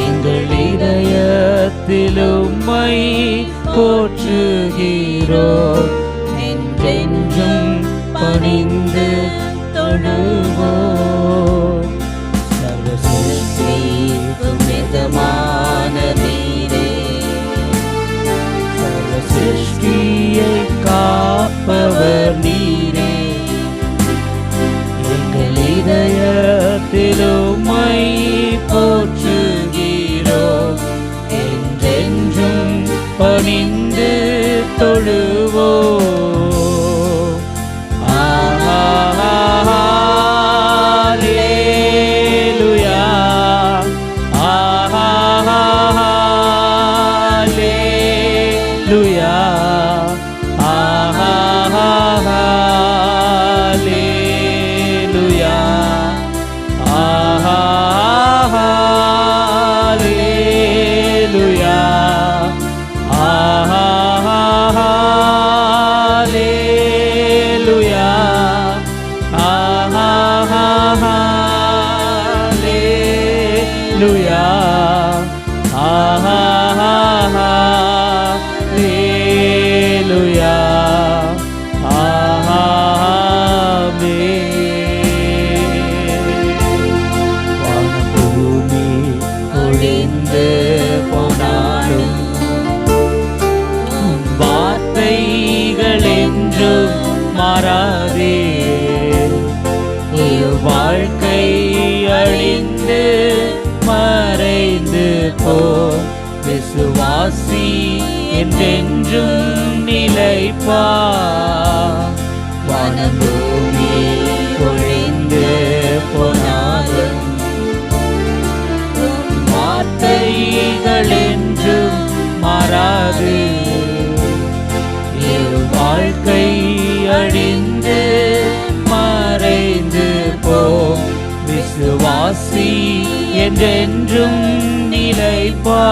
எங்கள் இதயத்தில் உம்மை போற்றுகிறோம், என்றென்றும் பணிந்து தொழுவோம். சர்வ சிருஷ்டிக்கும் எஜமான நீரே, சர்வ சிருஷ்டியை காப்பவர் நீரே, எங்கள் இதயத்தில் உம்மை போற்றுகிறோம், என்றென்றும் பணிந்து தொழுவோம். Hallelujah. வானபூமி ஒழிந்து போனாலும் வார்த்தைகள் என்றும் மாறாதே, வாழ்க்கை அழிந்து மறைந்து போ, விசுவாசி என்றென்றும் நிலைப்பா. வானபூமி ஒழிந்து போனாலும் வார்த்தைகள் என்றும் மாறாது, வாழ்க்கை அழிந்து மறைந்து போ, விசுவாசி என்றென்றும் நிலைப்பா.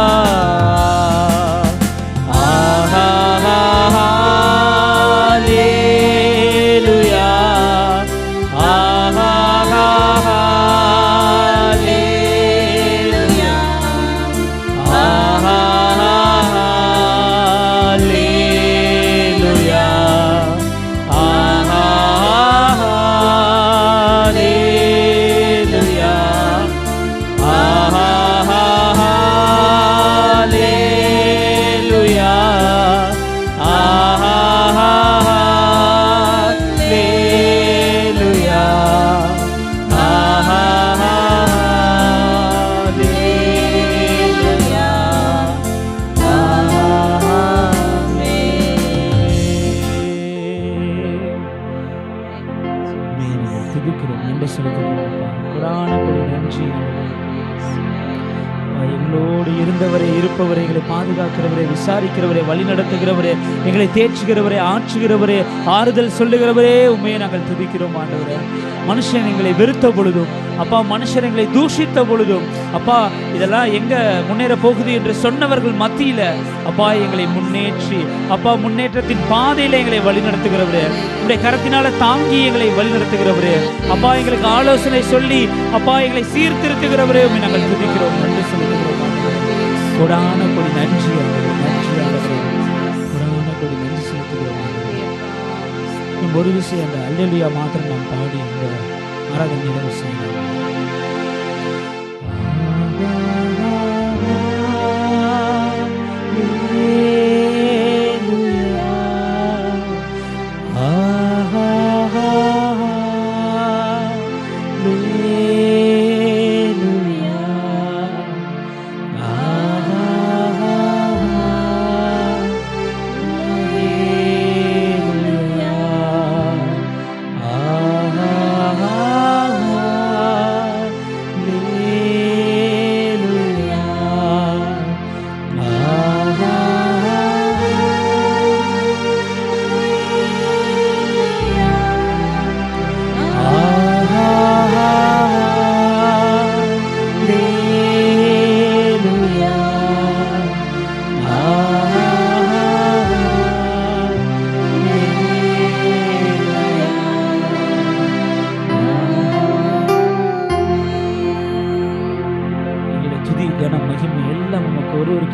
எங்களோடு இருந்தவரே, இருப்பவரே, எங்களை பாதுகாக்கிறவரே, விசாரிக்கிறவரே, வழி நடத்துகிறவரே, எங்களை தேற்றுகிறவரே, ஆற்றுகிறவரே, ஆறுதல் சொல்லுகிறவரே, உண்மையை நாங்கள் துதிக்கிறோம் ஆண்டவரே. மனுஷன் எங்களை வெறுத்த பொழுதும் அப்பா, மனுஷன் எங்களை தூஷித்த பொழுதும் அப்பா, இதெல்லாம் எங்க முன்னேற போகுது என்று சொன்னவர்கள் மத்தியில அப்பா எங்களை முன்னேற்றி அப்பா முன்னேற்றத்தின் பாதையில எங்களை வழி நடத்துகிறவரே, உடைய கரத்தினால தாங்கி எங்களை வழி நடத்துகிறவரே அப்பா, எங்களுக்கு ஆலோசனை சொல்லி அப்பா எங்களை சீர்திருத்துகிறவரே, உண்மை நாங்கள் துதிக்கிறோம், நன்றி செலுத்துகிறோம். கொடான கொடி நன்றி, நன்றி ஆண்டவரே, கொடான கொடி நன்றி செலுத்துகிறோம். ஒரு விஷயம் அந்த அல்லேலூயா மாத்திரம் நாம் பாடி இந்த ஆராதனை நிறைவு செய்யலாம்.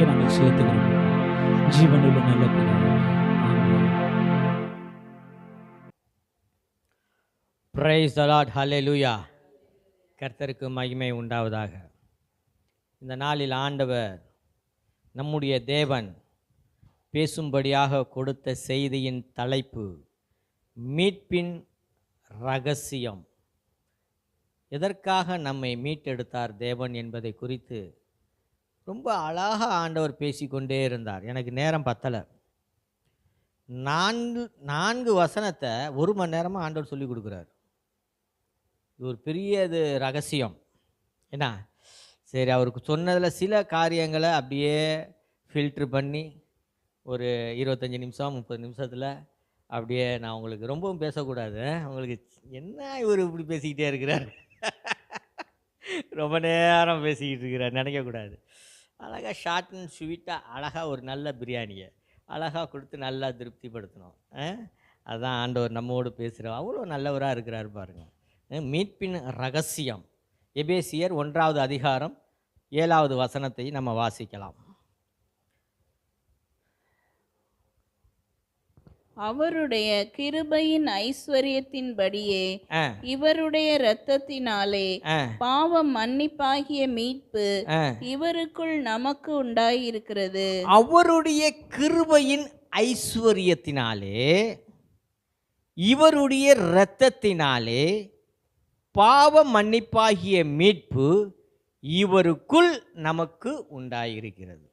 நாங்கள் செலுத்துகிறோம் ஜீவனுள்ள நல்ல பிதாவே. ஆமென். Praise the Lord. Hallelujah. கர்த்தருக்கு மகிமை உண்டாவதாக. இந்த நாளில் ஆண்டவர் நம்முடைய தேவன் பேசும்படியாக கொடுத்த செய்தியின் தலைப்பு மீட்பின் ரகசியம். எதற்காக நம்மை மீட்டெடுத்தார் தேவன் என்பதை குறித்து ரொம்ப அழகாக ஆண்டவர் பேசிக்கொண்டே இருந்தார். எனக்கு நேரம் பத்தலை. 4 வசனத்தை 1 மணி நேரமாக ஆண்டவர் சொல்லி கொடுக்குறார். இது ஒரு பெரிய ரகசியம். என்ன சரி, அவருக்கு சொன்னதில் சில காரியங்களை அப்படியே ஃபில்ட்ரு பண்ணி ஒரு 25 நிமிஷம் 30 நிமிஷத்தில் அப்படியே நான் உங்களுக்கு ரொம்பவும் பேசக்கூடாது. உங்களுக்கு என்ன இவர் இப்படி பேசிக்கிட்டே இருக்கிறார், ரொம்ப நேரம் பேசிக்கிட்டு இருக்கிறார் நினைக்கக்கூடாது. அழகாக ஷார்ட் அண்ட் ஸ்வீட்டாக அழகாக ஒரு நல்ல பிரியாணியை அழகாக கொடுத்து நல்லா திருப்திப்படுத்தணும். அதுதான் ஆண்டவர் நம்மோடு பேசுகிறோம். அவ்வளோ நல்லவராக இருக்கிறார் பாருங்கள். மீட்பின் ரகசியம். எபேசியர் 1வது அதிகாரம் 7வது வசனத்தை நம்ம வாசிக்கலாம். அவருடைய கிருபையின் ஐஸ்வரியத்தின்படியே இவருடைய இரத்தத்தினாலே பாவம் மன்னிப்பாகிய மீட்பு இவருக்குள் நமக்கு உண்டாயிருக்கிறது. அவருடைய கிருபையின் ஐஸ்வரியத்தினாலே இவருடைய இரத்தத்தினாலே பாவ மன்னிப்பாகிய மீட்பு இவருக்குள் நமக்கு உண்டாயிருக்கிறது.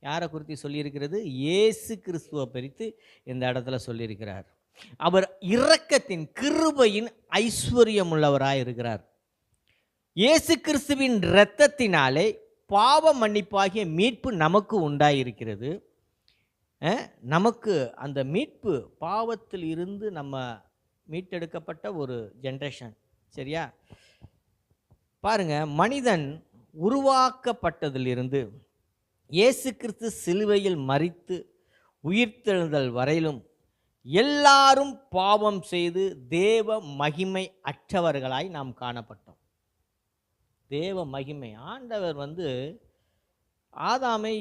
யாரை குறித்து சொல்லியிருக்கிறது? இயேசு கிறிஸ்துவை குறித்து இந்த இடத்துல சொல்லியிருக்கிறார். அவர் இரக்கத்தின் கிருபையின் ஐஸ்வர்யம் உள்ளவராக இருக்கிறார். இயேசு கிறிஸ்துவின் இரத்தத்தினாலே பாவ மன்னிப்பாகிய மீட்பு நமக்கு உண்டாயிருக்கிறது. நமக்கு அந்த மீட்பு பாவத்தில் இருந்து நம்ம மீட்டெடுக்கப்பட்ட ஒரு ஜென்ரேஷன். சரியா? பாருங்க, மனிதன் உருவாக்கப்பட்டதிலிருந்து இயேசு கிறிஸ்து சிலுவையில் மரித்து உயிர்த்தெழுதல் வரையிலும் எல்லாரும் பாவம் செய்து தேவ மகிமை அற்றவர்களாய் நாம் காணப்பட்டோம். தேவ மகிமை ஆண்டவர் ஆதாமை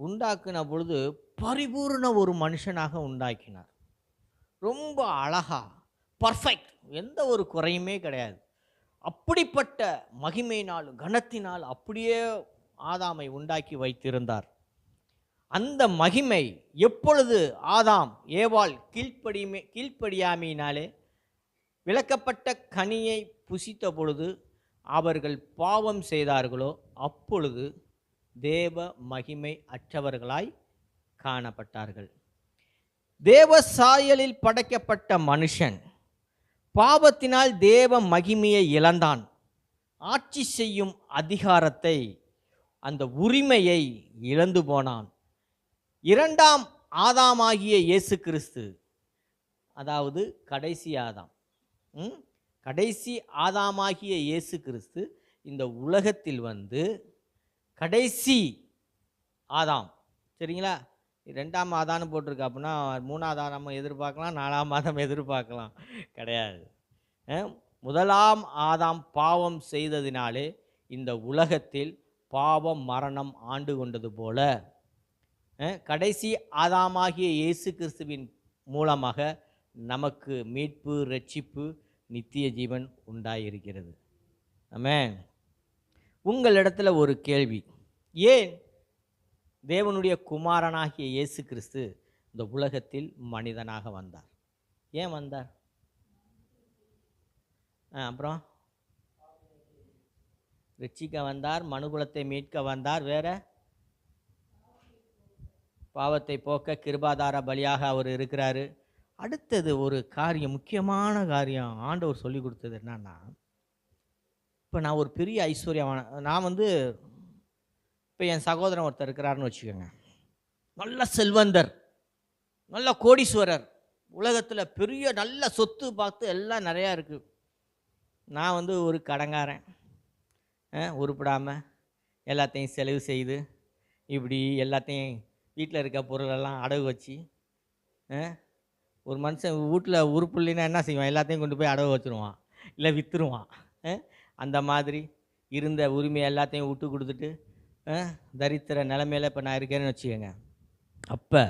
உண்டாக்கின பொழுது பரிபூர்ண ஒரு மனுஷனாக உண்டாக்கினார். ரொம்ப அழகா, பர்ஃபெக்ட், எந்த ஒரு குறையுமே கிடையாது. அப்படிப்பட்ட மகிமையினால் கனத்தினால் அப்படியே ஆதாமை உண்டாக்கி வைத்திருந்தார். அந்த மகிமை எப்பொழுது ஆதாம் ஏவாள் கீழ்ப்படியாமையினாலே விலக்கப்பட்ட கனியை புசித்த பொழுது அவர்கள் பாவம் செய்தார்களோ அப்பொழுது தேவ மகிமை அற்றவர்களாய் காணப்பட்டார்கள். தேவ சாயலில் படைக்கப்பட்ட மனுஷன் பாவத்தினால் தேவ மகிமையை இழந்தான். ஆட்சி செய்யும் அதிகாரத்தை அந்த உரிமையை இழந்து போனான். இரண்டாம் ஆதாமாகிய இயேசு கிறிஸ்து, அதாவது கடைசி ஆதாம், கடைசி ஆதாமாகிய இயேசு கிறிஸ்து இந்த உலகத்தில் வந்து கடைசி ஆதாம், சரிங்களா? ரெண்டாம் ஆதான்னு போட்டிருக்கு, அப்படின்னா மூணாவது ஆதாம் எதிர்பார்க்கலாம், நாலாம் ஆதாம் எதிர்பார்க்கலாம், கிடையாது. முதலாம் ஆதாம் பாவம் செய்ததினாலே இந்த உலகத்தில் பாவம் மரணம் ஆண்டு கொண்டது போல கடைசி ஆதாமாகிய இயேசு கிறிஸ்துவின் மூலமாக நமக்கு மீட்பு, இரட்சிப்பு, நித்திய ஜீவன் உண்டாயிருக்கிறது. ஆமென். உங்களிடத்தில் ஒரு கேள்வி, ஏன் தேவனுடைய குமாரனாகிய இயேசு கிறிஸ்து இந்த உலகத்தில் மனிதனாக வந்தார்? ஏன் வந்தார்? அப்புறம் ரட்சிக்க வந்தார், மனுகுலத்தை மீட்க வந்தார், வேற பாவத்தை போக்க கிருபாதார பலியாக அவர் இருக்கிறாரு. அடுத்தது ஒரு காரியம், முக்கியமான காரியம் ஆண்டவர் சொல்லி கொடுத்தது என்னன்னா, இப்போ நான் ஒரு பெரிய ஐஸ்வர்யமான, நான் வந்து இப்போ என் சகோதரன் ஒருத்தர் இருக்கிறாருன்னு வச்சுக்கோங்க, நல்ல செல்வந்தர், நல்ல கோடீஸ்வரர், உலகத்தில் பெரிய நல்ல சொத்து பார்த்து எல்லாம் நிறையா இருக்குது. நான் வந்து ஒரு கடங்காரன், உருப்படாமல் எல்லாத்தையும் செலவு செய்து இப்படி எல்லாத்தையும் வீட்டில் இருக்க பொருளெல்லாம் அடகு வச்சு, ஒரு மனுஷன் வீட்டில் உறுப்பு இல்லைன்னா என்ன செய்வான்? எல்லாத்தையும் கொண்டு போய் அடகு வச்சுருவான், இல்லை விற்றுருவான். அந்த மாதிரி இருந்த உரிமை எல்லாத்தையும் விட்டு கொடுத்துட்டு தரித்திர நிலைமையில் இப்போ நான் இருக்கேன்னு வச்சுக்கோங்க. அப்போ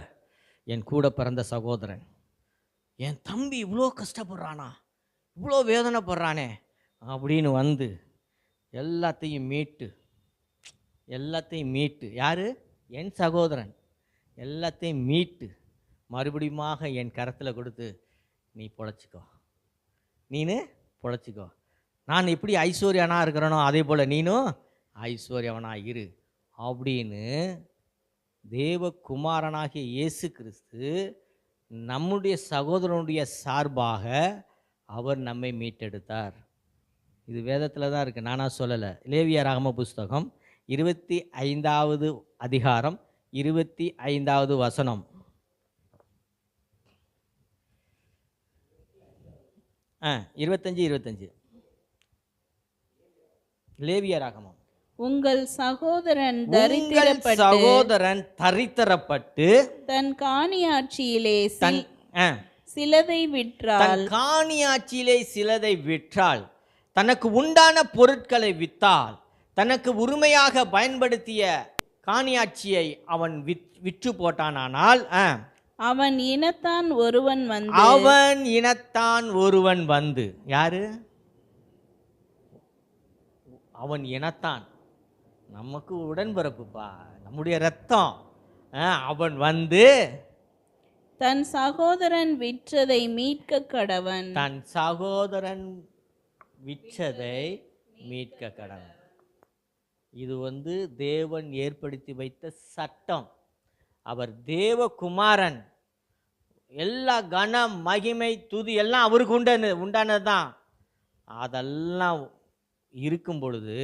என் கூட பிறந்த சகோதரன், என் தம்பி இவ்வளோ கஷ்டப்படுறானா, இவ்வளோ வேதனைப்படுறானே அப்படின்னு வந்து எல்லாத்தையும் மீட்டு யார்? என் சகோதரன். எல்லாத்தையும் மீட்டு மறுபடியுமாக என் கரத்தில் கொடுத்து, நீ பொழைச்சிக்கோ, நீனு பொழைச்சிக்கோ, நான் எப்படி ஐஸ்வர்யவனாக இருக்கிறேனோ அதே போல் நீனும் ஐஸ்வர்யவனாக இரு அப்படின்னு தேவகுமாரனாகிய இயேசு கிறிஸ்து நம்முடைய சகோதரனுடைய சார்பாக அவர் நம்மை மீட்டெடுத்தார். இது வேதத்தில் தான் இருக்குது, நானாக சொல்லலை. லேவியராகம புஸ்தகம் 25வது அதிகாரம் 25வது வசனம். ஆ 25 லேவியராகமம். உங்கள் சகோதரன் தரித்திரப்பட்டு தன் காணியாட்சியிலே சிலதை விற்றால், காணியாட்சியிலே சிலதை விற்றால், தனக்கு உண்டான பொருட்களை விற்றால், தனக்கு உரிமையாக பயன்படுத்திய காணியாட்சியை அவன் விற்று போட்டானால், அவன் இனத்தான் ஒருவன் வந்து யாரு? அவன் இனத்தான், நமக்கு உடன்பிறப்புப்பா, நம்முடைய ரத்தம். அவன் வந்து தன் சகோதரன் விற்றதை மீட்க கடவன். தன் சகோதரன் விற்றதை மீட்க கடவன். இது வந்து தேவன் ஏற்படுத்தி வைத்த சட்டம். அவர் தேவகுமாரன், எல்லா கனம் மகிமை துதி எல்லாம் அவருக்கு உண்டானது தான். அதெல்லாம் இருக்கும் பொழுது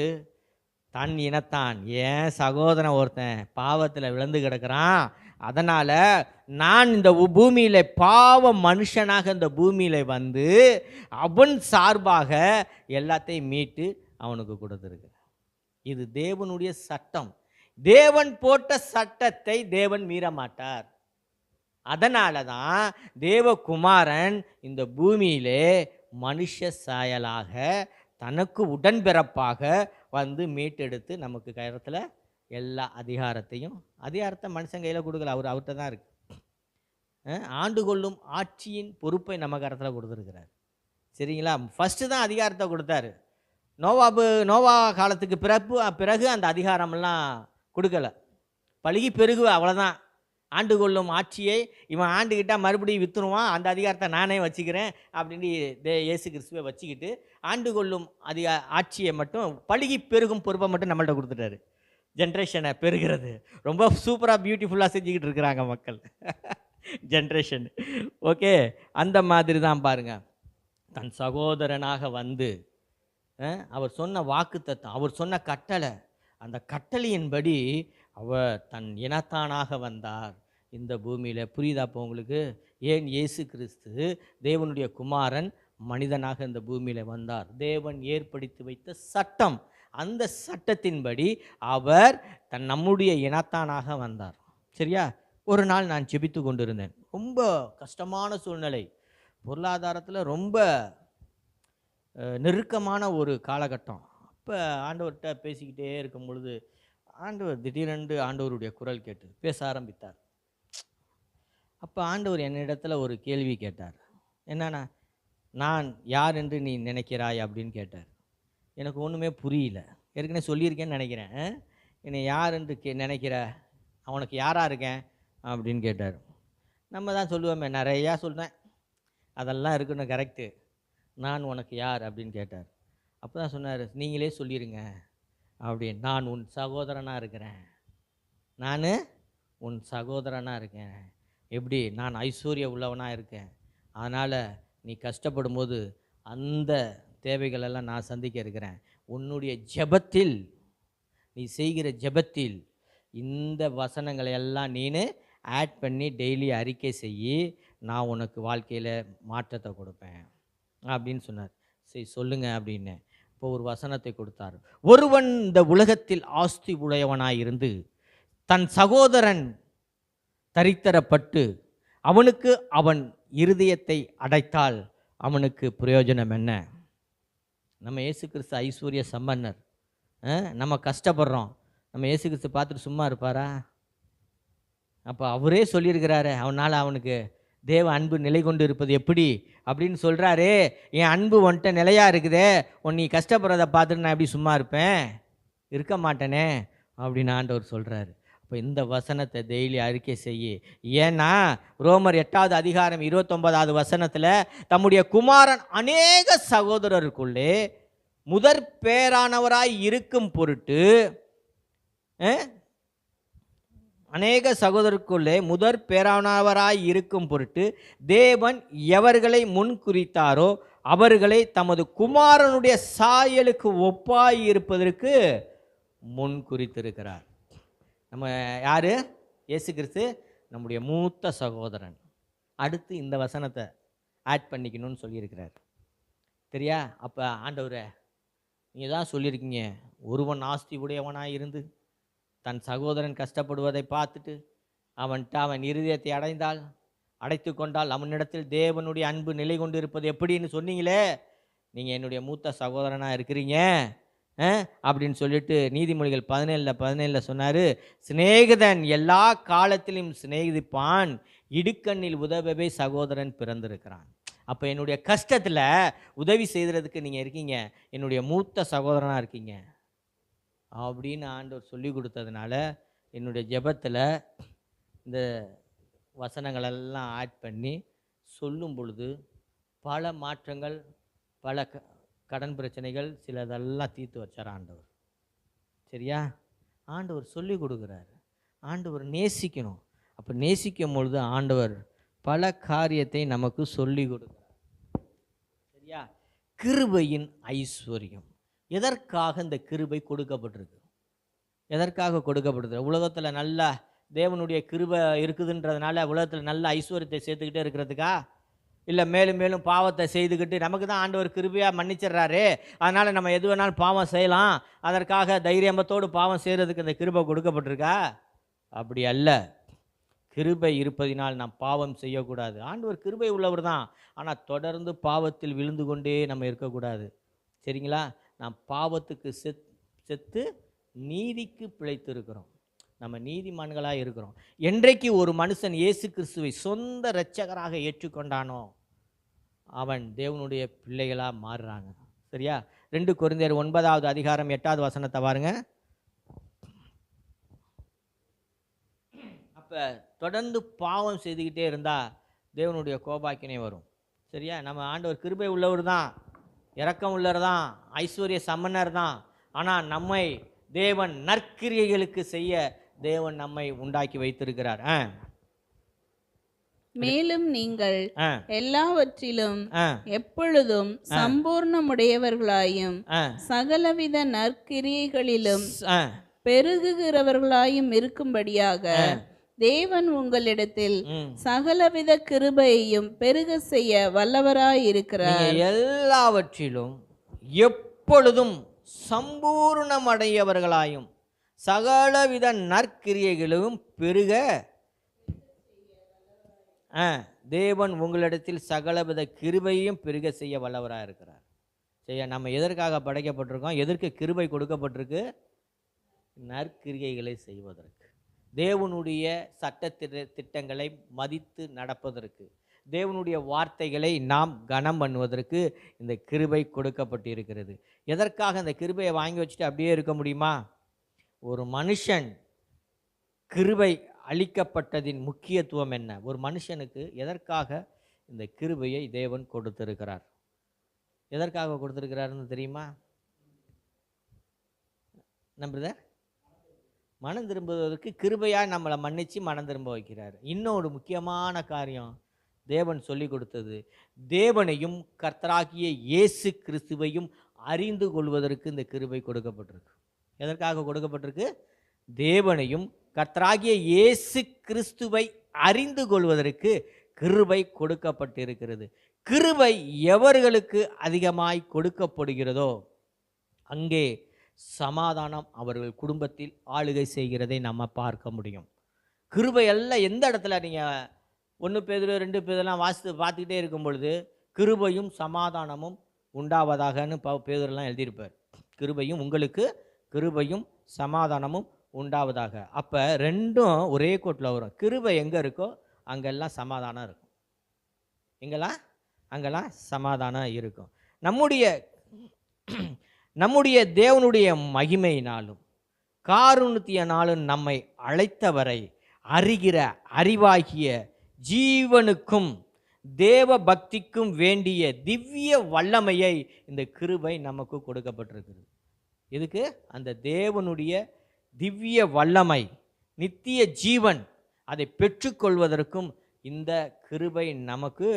தன் இனத்தான், ஏன் சகோதரன் ஒருத்தன் பாவத்தில் விழுந்து கிடக்கிறான், அதனால் நான் இந்த பூமியில் பாவ மனுஷனாக இந்த பூமியில் வந்து அவன் சார்பாக எல்லாத்தையும் மீட்டு அவனுக்கு கொடுத்துருக்கிறார். இது தேவனுடைய சட்டம். தேவன் போட்ட சட்டத்தை தேவன் மீற மாட்டார். அதனால தான் தேவகுமாரன் இந்த பூமியிலே மனுஷ சாயலாக தனக்கு உடன்பிறப்பாக வந்து மீட்டெடுத்து நமக்கு கரத்தில் எல்லா அதிகாரத்தை மனுஷன் கையில் கொடுக்கல, அவர்கிட்ட தான் இருக்கு. ஆண்டு கொள்ளும் ஆட்சியின் பொறுப்பை நம்ம கரத்தில் கொடுத்துருக்கிறார். சரிங்களா? ஃபஸ்ட்டு தான் அதிகாரத்தை கொடுத்தாரு. நோவா காலத்துக்கு பிறகு அந்த அதிகாரமெல்லாம் கொடுக்கல. பழுகி பெருகு, அவ்வளோதான். ஆண்டு கொள்ளும் ஆட்சியை இவன் ஆண்டுக்கிட்டால் மறுபடியும் விற்றுருவான், அந்த அதிகாரத்தை நானே வச்சுக்கிறேன் அப்படின்னு இயேசு கிறிஸ்துவை வச்சுக்கிட்டு ஆண்டு கொள்ளும் ஆட்சியை மட்டும், பழுகி பெருகும் பொறுப்பை மட்டும் நம்மள்ட்ட கொடுத்துட்டாரு. ஜென்ரேஷனை பெருகிறது ரொம்ப சூப்பராக பியூட்டிஃபுல்லாக செஞ்சுக்கிட்டு இருக்கிறாங்க மக்கள் ஜென்ரேஷன். ஓகே, அந்த மாதிரி தான் பாருங்கள், தன் சகோதரனாக வந்து அவர் சொன்ன வாக்குத்தத்தம், அவர் சொன்ன கட்டளை, அந்த கட்டளையின்படி அவர் தன் இனத்தானாக வந்தார் இந்த பூமியில். புரியுதா அப்போ உங்களுக்கு? ஏன் இயேசு கிறிஸ்து தேவனுடைய குமாரன் மனிதனாக இந்த பூமியில் வந்தார்? தேவன் ஏற்படுத்தி வைத்த சட்டம், அந்த சட்டத்தின்படி அவர் நம்முடைய இனத்தானாக வந்தார். சரியா? ஒரு நாள் நான் ஜெபித்து கொண்டிருந்தேன். ரொம்ப கஷ்டமான சூழ்நிலை, பொருளாதாரத்தில் ரொம்ப நெருக்கமான ஒரு காலகட்டம். அப்போ ஆண்டவர்கிட்ட பேசிக்கிட்டே இருக்கும் பொழுது ஆண்டவர் திடீரென்று ஆண்டவருடைய குரல் கேட்டு பேச ஆரம்பித்தார். அப்போ ஆண்டவர் என்னிடத்தில் ஒரு கேள்வி கேட்டார். என்னன்னா, நான் யார் என்று நீ நினைக்கிறாய் அப்படின்னு கேட்டார். எனக்கு ஒன்றுமே புரியல. ஏற்கனவே சொல்லியிருக்கேன்னு நினைக்கிறேன். என்னை யார் என்று நினைக்கிற, அவனுக்கு யாராக இருக்கேன் அப்படின்னு கேட்டார். நம்ம தான் சொல்லுவோமே, நிறையா சொல்கிறேன், அதெல்லாம் இருக்கணும், கரெக்டு. நான் உனக்கு யார் அப்படின்னு கேட்டார். அப்போ தான் சொன்னார், நீங்களே சொல்லிடுங்க அப்படின்னு. நான் உன் சகோதரனாக இருக்கிறேன். நான் உன் சகோதரனாக இருக்கேன். எப்படி? நான் ஐஸ்வர்ய உள்ளவனாக இருக்கேன். அதனால் நீ கஷ்டப்படும் போது அந்த தேவைகளெல்லாம் நான் சந்திக்க இருக்கிறேன். உன்னுடைய ஜெபத்தில், நீ செய்கிற ஜெபத்தில் இந்த வசனங்களை எல்லாம் நீனு ஆட் பண்ணி டெய்லி அறிக்கை செய்யி, நான் உனக்கு வாழ்க்கையில் மாற்றத்தை கொடுப்பேன் அப்படின்னு சொன்னார். சரி சொல்லுங்க அப்படின்னு. இப்போ ஒரு வசனத்தை கொடுத்தார். ஒருவன் இந்த உலகத்தில் ஆஸ்தி உடையவனாயிருந்து தன் சகோதரன் தரித்திரப்பட்டு அவனுக்கு அவன் இருதயத்தை அடைத்தால் அவனுக்கு பிரயோஜனம் என்ன? நம்ம இயேசு கிறிஸ்து ஐஸ்வர்ய சம்பன்னர். நம்ம கஷ்டப்படுறோம், நம்ம இயேசு கிறிஸ்து பார்த்துட்டு சும்மா இருப்பாரா? அப்போ அவரே சொல்லியிருக்கிறாரு, அவனுக்கு தேவ அன்பு நிலை கொண்டு இருப்பது எப்படி அப்படின்னு சொல்கிறாரு. என் அன்பு உன்கிட்ட நிலையாக இருக்குதே, நீ கஷ்டப்படுறத பார்த்துட்டு நான் எப்படி சும்மா இருப்பேன்? இருக்க மாட்டேனே அப்படின்னு ஆண்டவர் சொல்கிறாரு. இப்போ இந்த வசனத்தை டெய்லி அறிக்கை செய்ய. ஏன்னா ரோமர் 8வது அதிகாரம் 29வது வசனத்தில் தம்முடைய குமாரன் அநேக சகோதரருக்குள்ளே முதற் பேரானவராய் இருக்கும் பொருட்டு, அநேக சகோதரருக்குள்ளே முதற் பேரானவராய் இருக்கும் பொருட்டு தேவன் எவர்களை முன் குறித்தாரோ அவர்களை தமது குமாரனுடைய சாயலுக்கு ஒப்பாய் இருப்பதற்கு முன் குறித்திருக்கிறார். நம்ம யார்? இயேசு கிறிஸ்து நம்முடைய மூத்த சகோதரன். அடுத்து இந்த வசனத்தை ஆட் பண்ணிக்கணும்னு சொல்லியிருக்கிறார். சரியா? அப்போ ஆண்டவரை, நீங்கள் தான் சொல்லியிருக்கீங்க, ஒருவன் ஆஸ்தி உடையவனாக இருந்து தன் சகோதரன் கஷ்டப்படுவதை பார்த்துட்டு அவன் இருதயத்தை அடைத்து கொண்டால் அவனிடத்தில் தேவனுடைய அன்பு நிலை கொண்டு இருப்பது எப்படின்னு சொன்னீங்களே, நீங்கள் என்னுடைய மூத்த சகோதரனாக இருக்கிறீங்க அப்படின்னு சொல்லிட்டு நீதிமொழிகள் 17:17 சொன்னார், சிநேகிதன் எல்லா காலத்திலும் சிநேகிதிப்பான், இடுக்கண்ணில் உதவவே சகோதரன் பிறந்திருக்கிறான். அப்போ என்னுடைய கஷ்டத்தில் உதவி செய்கிறதுக்கு நீங்கள் இருக்கீங்க, என்னுடைய மூத்த சகோதரனாக இருக்கீங்க அப்படின்னு ஆண்டவர் சொல்லி கொடுத்ததுனால என்னுடைய ஜெபத்தில் இந்த வசனங்களெல்லாம் ஆட் பண்ணி சொல்லும் பொழுது பல மாற்றங்கள், பல கடன் பிரச்சனைகள் சிலதெல்லாம் தீர்த்து வச்சார் ஆண்டவர். சரியா? ஆண்டவர் சொல்லி கொடுக்குறாரு. ஆண்டவர் நேசிக்கணும். அப்போ நேசிக்கும் பொழுது ஆண்டவர் பல காரியத்தை நமக்கு சொல்லி கொடுக்குறார். சரியா? கிருபையின் ஐஸ்வர்யம். எதற்காக இந்த கிருபை கொடுக்கப்பட்டிருக்கு? எதற்காக கொடுக்கப்பட்டிருக்கு? உலகத்தில் நல்ல தேவனுடைய கிருபை இருக்குதுன்றதுனால உலகத்தில் நல்ல ஐஸ்வர்யத்தை சேர்த்துக்கிட்டே இருக்கிறதுக்கா? இல்லை மேலும் மேலும் பாவத்தை செய்துக்கிட்டு, நமக்கு தான் ஆண்டவர் கிருபையாக மன்னிச்சிடுறாரு, அதனால் நம்ம எது வேணாலும் பாவம் செய்யலாம், அதற்காக தைரியமத்தோடு பாவம் செய்கிறதுக்கு இந்த கிருபை கொடுக்கப்பட்டிருக்கா? அப்படி அல்ல. கிருபை இருப்பதினால் நாம் பாவம் செய்யக்கூடாது. ஆண்டவர் கிருபை உள்ளவர் தான், ஆனால் தொடர்ந்து பாவத்தில் விழுந்து கொண்டே நம்ம இருக்கக்கூடாது. சரிங்களா? நாம் பாவத்துக்கு செத்து நீதிக்கு பிழைத்து இருக்கிறோம். நம்ம நீதிமான்களாக இருக்கிறோம். என்றைக்கு ஒரு மனுஷன் இயேசு கிறிஸ்துவை சொந்த இரட்சகராக ஏற்றுக்கொண்டானோ அவன் தேவனுடைய பிள்ளைகளாக மாறுறாங்க. சரியா? 2 கொரிந்தியர் 9வது அதிகாரம் 8வது வசனத்தை பாருங்க. அப்போ தொடர்ந்து பாவம் செய்துக்கிட்டே இருந்தால் தேவனுடைய கோபாக்கினை வரும். சரியா? நம்ம ஆண்டவர் கிருபை உள்ளவர் தான், இரக்கம் உள்ளவர் தான், ஐஸ்வர்ய சம்பன்னர் தான். ஆனால் நம்மை தேவன் நற்கிரியைகளுக்கு செய்ய தேவன் நம்மை உண்டாக்கி வைத்திருக்கிறார். மேலும் நீங்கள் எல்லாவற்றிலும் எப்பொழுதும் சம்பூர்ணமுடையவர்களாயும் சகலவித நற்கிரியைகளிலும் பெருகுகிறவர்களாயும் இருக்கும்படியாக தேவன் உங்களிடத்தில் ம். சகலவித கிருபையையும் பெருக செய்ய வல்லவராயிருக்கிறார். நீங்க எல்லாவற்றிலும் எப்பொழுதும் சம்பூர்ணமடையவர்களாயும் சகலவித நற்கிரியைகளும் பெருக தேவன் உங்களிடத்தில் சகலவித கிருபையும் பெருக செய்ய வல்லவராக இருக்கிறார். சரியா? நம்ம எதற்காக படைக்கப்பட்டிருக்கோம்? எதற்கு கிருபை கொடுக்கப்பட்டிருக்கு? நற்கிரியைகளை செய்வதற்கு, தேவனுடைய சட்ட திட்டங்களை மதித்து நடப்பதற்கு, தேவனுடைய வார்த்தைகளை நாம் கனம் பண்ணுவதற்கு இந்த கிருபை கொடுக்கப்பட்டு இருக்கிறது. எதற்காக இந்த கிருபையை வாங்கி வச்சுட்டு அப்படியே இருக்க முடியுமா? ஒரு மனுஷன் கிருபை அளிக்கப்பட்டதின் முக்கியத்துவம் என்ன? ஒரு மனுஷனுக்கு எதற்காக இந்த கிருபையை தேவன் கொடுத்திருக்கிறார்? எதற்காக கொடுத்திருக்கிறாருன்னு தெரியுமா? நம்புறத மனம் திரும்புவதற்கு கிருபையாக நம்மளை மன்னித்து மனம் திரும்ப வைக்கிறார். இன்னொரு முக்கியமான காரியம் தேவன் சொல்லி கொடுத்தது, தேவனையும் கர்த்தராகிய இயேசு கிறிஸ்துவையும் அறிந்து கொள்வதற்கு இந்த கிருபை கொடுக்கப்பட்டிருக்கு. எதற்காக கொடுக்கப்பட்டிருக்கு? தேவனையும் கர்த்தராகிய இயேசு கிறிஸ்துவை அறிந்து கொள்வதற்கு கிருபை கொடுக்கப்பட்டிருக்கிறது. கிருபை எவர்களுக்கு அதிகமாய் கொடுக்கப்படுகிறதோ அங்கே சமாதானம் அவர்கள் குடும்பத்தில் ஆளுகை செய்கிறதை நம்ம பார்க்க முடியும். கிருபை எல்லாம் எந்த இடத்துல நீங்கள் 1 பேதுரு 2 பேதெல்லாம் பார்த்துக்கிட்டே இருக்கும் பொழுது கிருபையும் சமாதானமும் உண்டாவதாகன்னு பேதுருலாம் எழுதியிருப்பார். கிருபையும் உங்களுக்கு கிருபையும் சமாதானமும் உண்டாவதாக. அப்போ ரெண்டும் ஒரே கோட்டில் வரும். கிருபை எங்கே இருக்கோ அங்கெல்லாம் சமாதானம் இருக்கும். எங்கெல்லாம் அங்கெல்லாம் சமாதானம் இருக்கும். நம்முடைய தேவனுடைய மகிமையினாலும் காருண்யத்தினாலும் நம்மை அழைத்தவரை அறிகிற அறிவாகிய ஜீவனுக்கும் தேவ பக்திக்கும் வேண்டிய திவ்ய வல்லமையை இந்த கிருபை நமக்கு கொடுக்கப்பட்டிருக்கிறது. இதுக்கு அந்த தேவனுடைய திவ்ய வல்லமை, நித்திய ஜீவன், அதை பெற்றுக்கொள்வதற்கும் இந்த கிருபை நமக்கு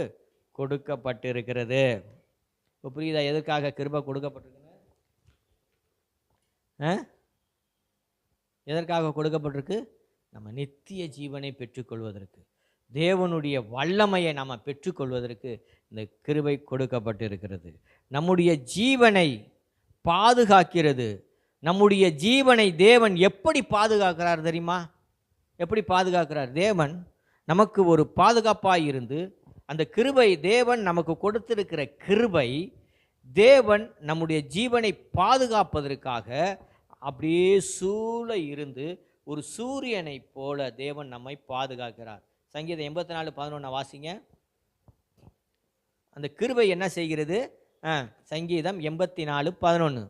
கொடுக்கப்பட்டிருக்கிறது. இப்போ புரியுதா எதற்காக கிருபை கொடுக்கப்பட்டிருக்கு? எதற்காக கொடுக்கப்பட்டிருக்கு? நம்ம நித்திய ஜீவனை பெற்றுக்கொள்வதற்கு, தேவனுடைய வல்லமையை நம்ம பெற்றுக்கொள்வதற்கு இந்த கிருபை கொடுக்கப்பட்டிருக்கிறது. நம்முடைய ஜீவனை பாதுகாக்கிறது. நம்முடைய ஜீவனை தேவன் எப்படி பாதுகாக்கிறார் தெரியுமா? எப்படி பாதுகாக்கிறார்? தேவன் நமக்கு ஒரு பாதுகாப்பாக இருந்து அந்த கிருபை, தேவன் நமக்கு கொடுத்திருக்கிற கிருபை, தேவன் நம்முடைய ஜீவனை பாதுகாப்பதற்காக அப்படியே சூழ இருந்து ஒரு சூரியனை போல தேவன் நம்மை பாதுகாக்கிறார். சங்கீதம் 84:11 வாசிங்க. அந்த கிருபை என்ன செய்கிறது? சங்கீதம் 84:11.